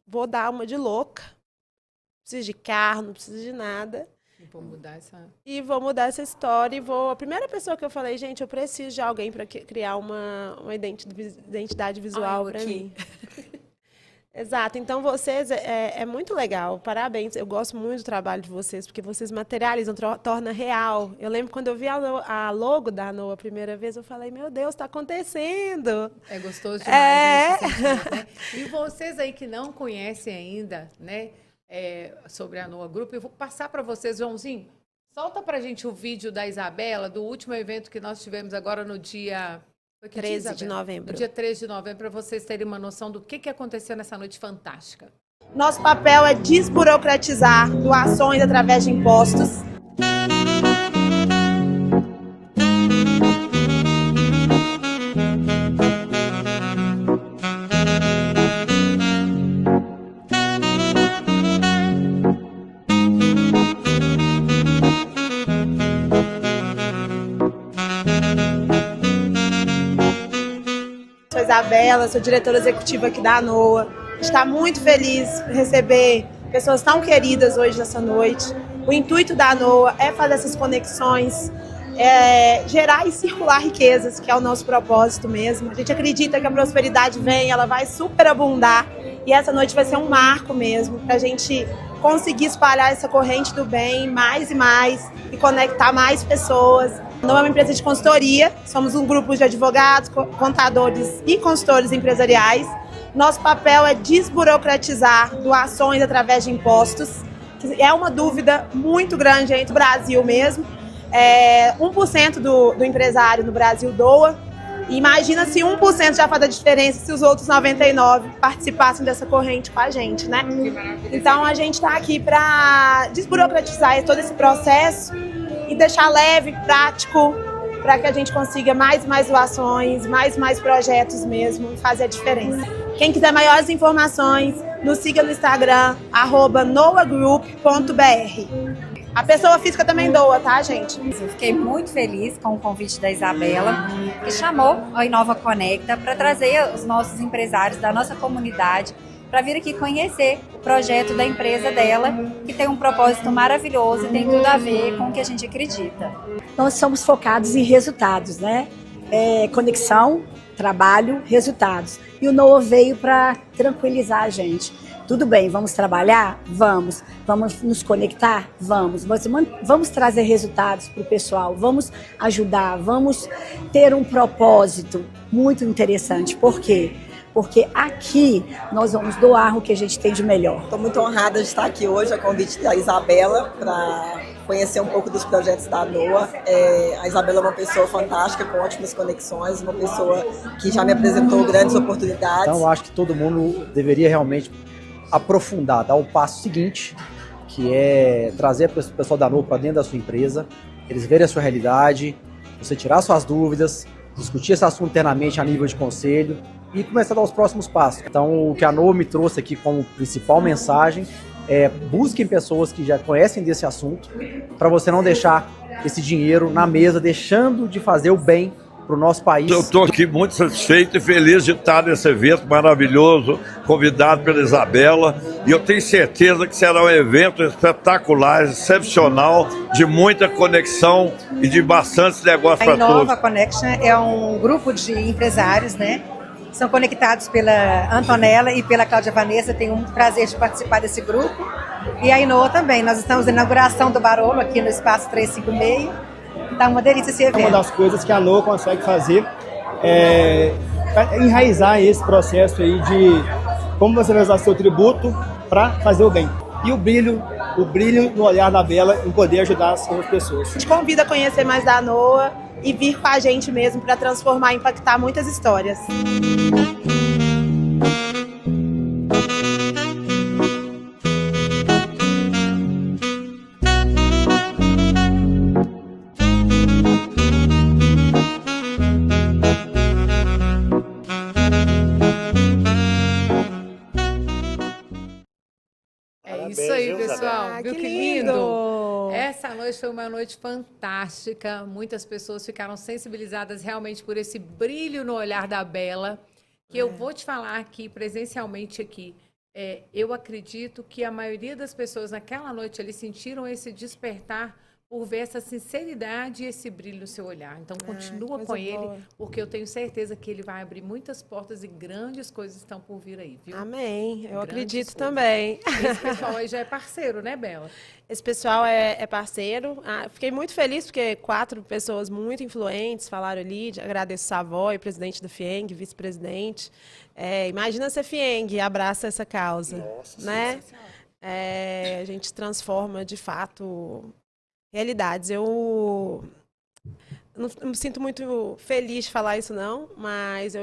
vou dar uma de louca, não preciso de carro, não preciso de nada. E vou mudar essa história. A primeira pessoa que eu falei, gente, eu preciso de alguém para criar uma identidade visual para mim. Exato. Então, vocês, é muito legal. Parabéns. Eu gosto muito do trabalho de vocês, porque vocês materializam, torna real. Eu lembro quando eu vi a logo da Noa a primeira vez, eu falei, meu Deus, está acontecendo. É gostoso demais. Né? E vocês aí que não conhecem ainda, né, sobre a Noa Group, eu vou passar para vocês, Joãozinho, solta para a gente o vídeo da Isabela, do último evento que nós tivemos agora no dia... 13 de novembro. No dia 13 de novembro, para vocês terem uma noção do que aconteceu nessa noite fantástica. Nosso papel é desburocratizar doações através de impostos. Sou Isabela, sou diretora executiva aqui da Noa. Está muito feliz por receber pessoas tão queridas hoje nessa noite. O intuito da Noa é fazer essas conexões, gerar e circular riquezas, que é o nosso propósito mesmo. A gente acredita que a prosperidade vem, ela vai superabundar, e essa noite vai ser um marco mesmo para a gente conseguir espalhar essa corrente do bem mais e mais e conectar mais pessoas. Não é uma empresa de consultoria, somos um grupo de advogados, contadores e consultores empresariais. Nosso papel é desburocratizar doações através de impostos, que é uma dúvida muito grande entre o Brasil mesmo. 1% do empresário no Brasil doa. Imagina se 1% já faz a diferença se os outros 99% participassem dessa corrente com a gente, né? Então a gente está aqui para desburocratizar todo esse processo e deixar leve, prático, para que a gente consiga mais e mais doações, mais projetos mesmo, fazer a diferença. Quem quiser maiores informações, nos siga no Instagram, @noagroup.br. A pessoa física também doa, tá, gente? Eu fiquei muito feliz com o convite da Isabela, que chamou a Inova Conecta para trazer os nossos empresários da nossa comunidade para vir aqui conhecer o projeto da empresa dela, que tem um propósito maravilhoso e tem tudo a ver com o que a gente acredita. Nós somos focados em resultados, né? Conexão, trabalho, resultados. E o Noah veio para tranquilizar a gente. Tudo bem, vamos trabalhar? Vamos. Vamos nos conectar? Vamos. Vamos trazer resultados para o pessoal, vamos ajudar, vamos ter um propósito muito interessante. Por quê? Porque aqui nós vamos doar o que a gente tem de melhor. Estou muito honrada de estar aqui hoje, a convite da Isabela, para conhecer um pouco dos projetos da NOA. A Isabela é uma pessoa fantástica, com ótimas conexões, uma pessoa que já me apresentou grandes oportunidades. Então, eu acho que todo mundo deveria realmente aprofundar, dar o passo seguinte, que é trazer o pessoal da NOA para dentro da sua empresa, eles verem a sua realidade, você tirar suas dúvidas, discutir esse assunto internamente a nível de conselho e começar a dar os próximos passos. Então, o que a NOA me trouxe aqui como principal mensagem é: busquem pessoas que já conhecem desse assunto, para você não deixar esse dinheiro na mesa, deixando de fazer o bem para o nosso país. Eu estou aqui muito satisfeito e feliz de estar nesse evento maravilhoso, convidado pela Isabela, e eu tenho certeza que será um evento espetacular, excepcional, de muita conexão e de bastante negócio para todos. A Inova Connection é um grupo de empresários, né? São conectados pela Antonella e pela Cláudia Vanessa. Tenho um prazer de participar desse grupo. E a Inoa também. Nós estamos na inauguração do Barolo aqui no Espaço 356. Está uma delícia esse evento. Uma das coisas que a NOA consegue fazer é enraizar esse processo aí de como você vai usar seu tributo para fazer o bem. E o brilho no olhar da Bela em poder ajudar as pessoas. A gente convida a conhecer mais da NOA e vir com a gente mesmo para transformar e impactar muitas histórias. Isso aí, pessoal. Ah, Viu que lindo? Essa noite foi uma noite fantástica. Muitas pessoas ficaram sensibilizadas realmente por esse brilho no olhar da Bela, que eu vou te falar aqui, presencialmente aqui. Eu acredito que a maioria das pessoas naquela noite ali sentiram esse despertar por ver essa sinceridade e esse brilho no seu olhar. Então, continua com ele, porque eu tenho certeza que ele vai abrir muitas portas e grandes coisas estão por vir aí, viu? Amém. Eu acredito também. Esse pessoal aí já é parceiro, né, Bela? Esse pessoal é parceiro. Fiquei muito feliz, porque 4 pessoas muito influentes falaram ali. Agradeço o Savoy, presidente do FIENG, vice-presidente. Imagina ser FIENG, abraça essa causa. Nossa, né? A gente transforma, de fato, realidades. Eu não me sinto muito feliz de falar isso, não, mas eu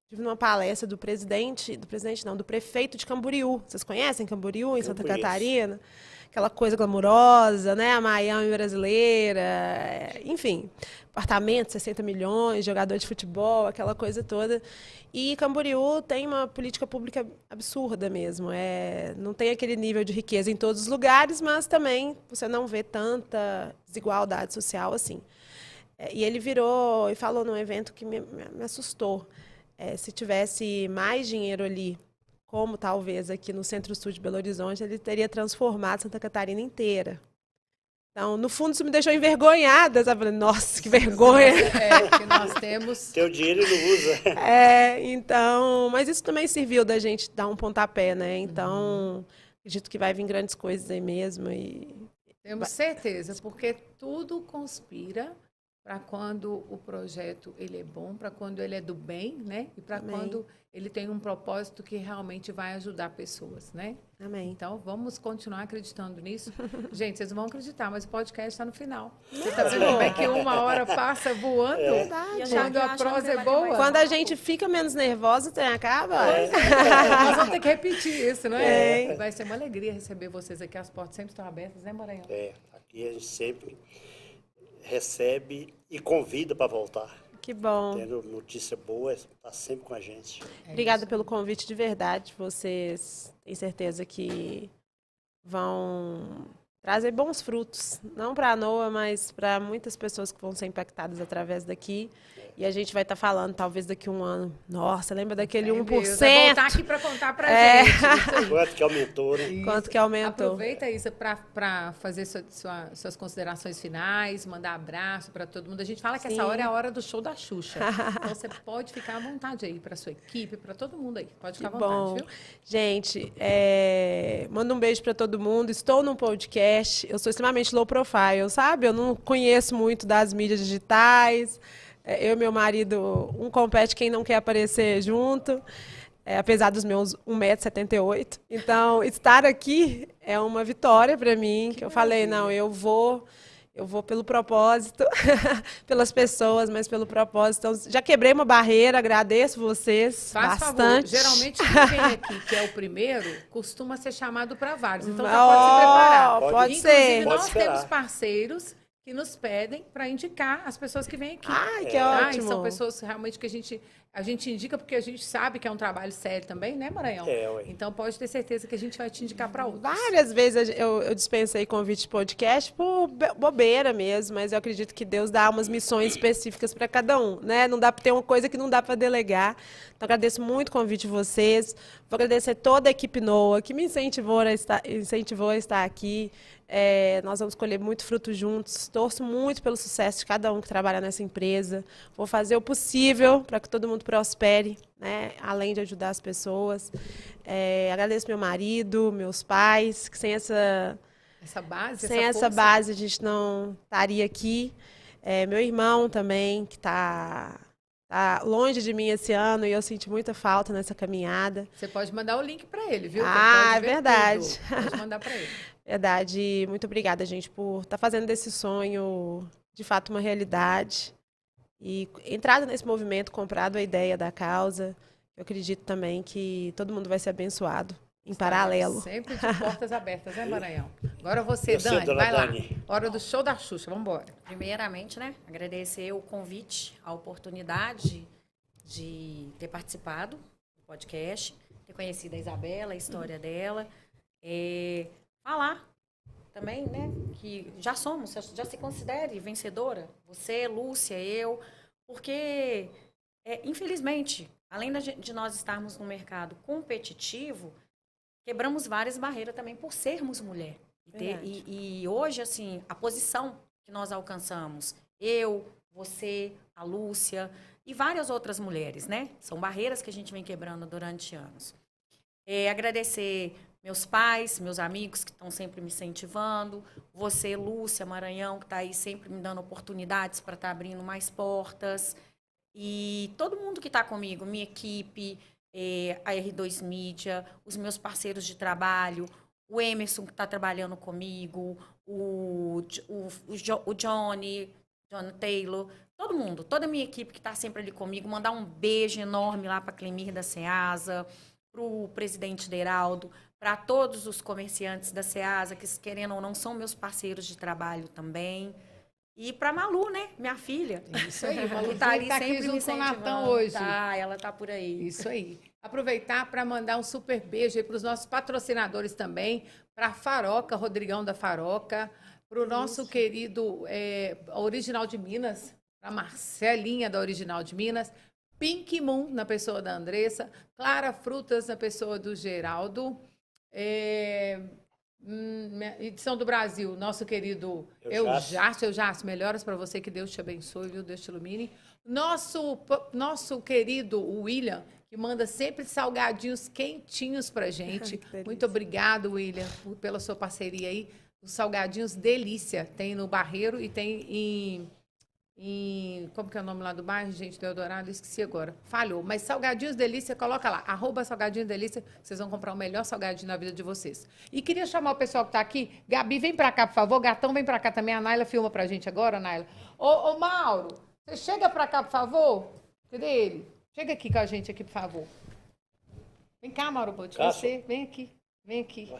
tive numa palestra do prefeito de Camboriú. Vocês conhecem Camboriú, em Santa Catarina? Aquela coisa glamurosa, né? A Miami brasileira, enfim, apartamento, 60 milhões, jogador de futebol, aquela coisa toda. E Camboriú tem uma política pública absurda mesmo. Não tem aquele nível de riqueza em todos os lugares, mas também você não vê tanta desigualdade social assim. E ele virou e falou num evento que me assustou. Se tivesse mais dinheiro ali, como talvez aqui no Centro-Sul de Belo Horizonte, ele teria transformado Santa Catarina inteira. Então, no fundo, isso me deixou envergonhada, sabe? Nossa, que vergonha! Que nós temos. Teu dinheiro ele usa. Então, mas isso também serviu da gente dar um pontapé, né? Então, acredito que vai vir grandes coisas aí mesmo. Temos certeza, porque tudo conspira para quando o projeto ele é bom, para quando ele é do bem, né? E para quando ele tem um propósito que realmente vai ajudar pessoas, né? Amém. Então, vamos continuar acreditando nisso. Gente, vocês não vão acreditar, mas o podcast está no final. Você está vendo como é que 1 hora passa voando? Quando a prosa é boa. Quando a gente fica menos nervosa, o trem acaba. Nós vamos ter que repetir isso, não é? Vai ser uma alegria receber vocês aqui. As portas sempre estão abertas, né, Maranhão? Aqui a gente sempre recebe e convida para voltar. Que bom. Tendo notícia boa, está sempre com a gente. Obrigada pelo convite de verdade. Vocês têm certeza que vão trazer bons frutos. Não para a NOA, mas para muitas pessoas que vão ser impactadas através daqui. E a gente vai estar falando, talvez daqui 1 ano. Nossa, lembra daquele 1%? Vai voltar aqui para contar para a gente. Quanto que aumentou, né? Quanto que aumentou. Aproveita isso para fazer suas considerações finais, mandar abraço para todo mundo. A gente fala que essa hora é a hora do show da Xuxa. Então você pode ficar à vontade aí para sua equipe, para todo mundo aí. Pode ficar à vontade, viu? Gente, mando um beijo para todo mundo. Estou num podcast. Eu sou extremamente low profile, sabe? Eu não conheço muito das mídias digitais. Eu e meu marido, um compete quem não quer aparecer junto, apesar dos meus 1,78 m. Então, estar aqui é uma vitória para mim, que eu falei, não, eu vou pelo propósito, pelas pessoas, mas pelo propósito. Então, já quebrei uma barreira, agradeço vocês bastante. Favor. Geralmente, quem vem aqui, que é o primeiro, costuma ser chamado para vários. Então, já pode se preparar. Pode ser. Inclusive, nós temos parceiros que nos pedem para indicar as pessoas que vêm aqui. Ai, que ótimo. E são pessoas realmente que a gente indica porque a gente sabe que é um trabalho sério também, né, Maranhão? Então pode ter certeza que a gente vai te indicar para outros. Várias vezes eu dispensei convite de podcast por bobeira mesmo, mas eu acredito que Deus dá umas missões específicas para cada um, né? Não dá para ter uma coisa que não dá para delegar. Então agradeço muito o convite de vocês. Vou agradecer toda a equipe NOA que me incentivou a estar aqui. Nós vamos colher muito fruto juntos. Torço muito pelo sucesso de cada um que trabalha nessa empresa. Vou fazer o possível para que todo mundo prospere, né? Além de ajudar as pessoas. Agradeço meu marido, meus pais, que sem essa base a gente não estaria aqui. Meu irmão também, que está longe de mim esse ano e eu senti muita falta nessa caminhada. Você pode mandar o link para ele, viu? É verdade. Pode mandar para ele. Verdade. Muito obrigada, gente, por estar fazendo desse sonho, de fato, uma realidade. E entrado nesse movimento, comprado a ideia da causa. Eu acredito também que todo mundo vai ser abençoado em paralelo. Sempre de portas abertas, né, Maranhão? Agora você, Dani, vai lá. Hora do show da Xuxa, vamos embora. Primeiramente, né, agradecer o convite, a oportunidade de ter participado do podcast, ter conhecido a Isabela, a história dela. Falar também, né, que já se considere vencedora, você, Lúcia, eu, porque, infelizmente, além de nós estarmos no mercado competitivo, quebramos várias barreiras também por sermos mulher. E hoje, assim, a posição que nós alcançamos, eu, você, a Lúcia e várias outras mulheres, né, são barreiras que a gente vem quebrando durante anos. Agradecer meus pais, meus amigos que estão sempre me incentivando, você, Lúcia, Maranhão, que está aí sempre me dando oportunidades para estar abrindo mais portas, e todo mundo que está comigo, minha equipe, a R2 Mídia, os meus parceiros de trabalho, o Emerson, que está trabalhando comigo, o Johnny Taylor, todo mundo, toda a minha equipe que está sempre ali comigo, mandar um beijo enorme lá para a Clemir da Ceasa, para o presidente Deraldo, para todos os comerciantes da Ceasa, que, querendo ou não, são meus parceiros de trabalho também. E para Malu, né? Minha filha. Isso aí, Malu que tá ali tá sempre aqui me junto com o Natan incentivando. hoje. Ela tá por aí. Isso aí. Aproveitar para mandar um super beijo aí para os nossos patrocinadores também, para a Faroca, Rodrigão da Faroca, para o nosso querido Original de Minas, para a Marcelinha da Original de Minas, Pink Moon, na pessoa da Andressa, Clara Frutas, na pessoa do Geraldo, Edição do Brasil, nosso querido Eujácio, melhoras para você, que Deus te abençoe, viu? Deus te ilumine. Nosso querido William, que manda sempre salgadinhos quentinhos pra gente. Muito obrigado, William, pela sua parceria aí. Os salgadinhos delícia, tem no Barreiro e tem Como que é o nome lá do bairro, gente, do Eldorado? Esqueci agora. Falhou. Mas Salgadinhos Delícia, coloca lá. @Salgadinhos Delícia. Vocês vão comprar o melhor salgadinho na vida de vocês. E queria chamar o pessoal que tá aqui. Gabi, vem pra cá, por favor. Gatão, vem pra cá também. A Naila filma pra gente agora, Naila. Ô, Mauro, você chega pra cá, por favor. Cadê ele? Chega aqui com a gente aqui, por favor. Vem cá, Mauro Butch. Você, vem aqui. Vem aqui.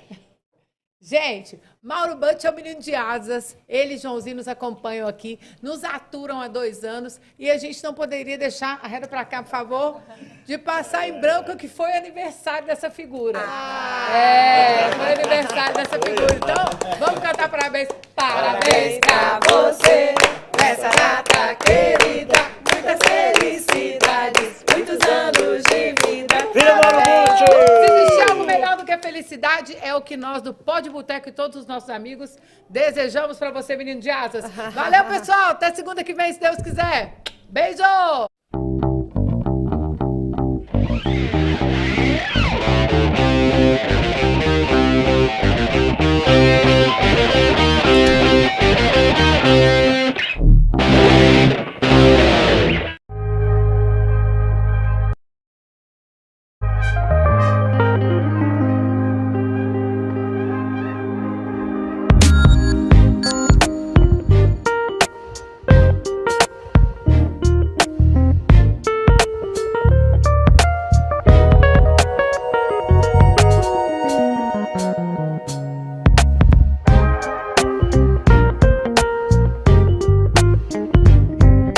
Gente, Mauro Butch é o menino de asas. Ele e Joãozinho nos acompanham aqui, nos aturam há 2 anos e a gente não poderia deixar, arreda pra cá, por favor, de passar em branco que foi aniversário dessa figura. Foi aniversário dessa figura. Então, vamos cantar parabéns. Parabéns pra você, nessa data querida. Muitas felicidades, muitos anos de vida. Viva Mauro Butch! Se existe algo melhor do que a felicidade, é o que nós do Pod Boteco e todos os nossos amigos desejamos pra você, menino de asas. Valeu, pessoal! Até segunda que vem, se Deus quiser. Beijo!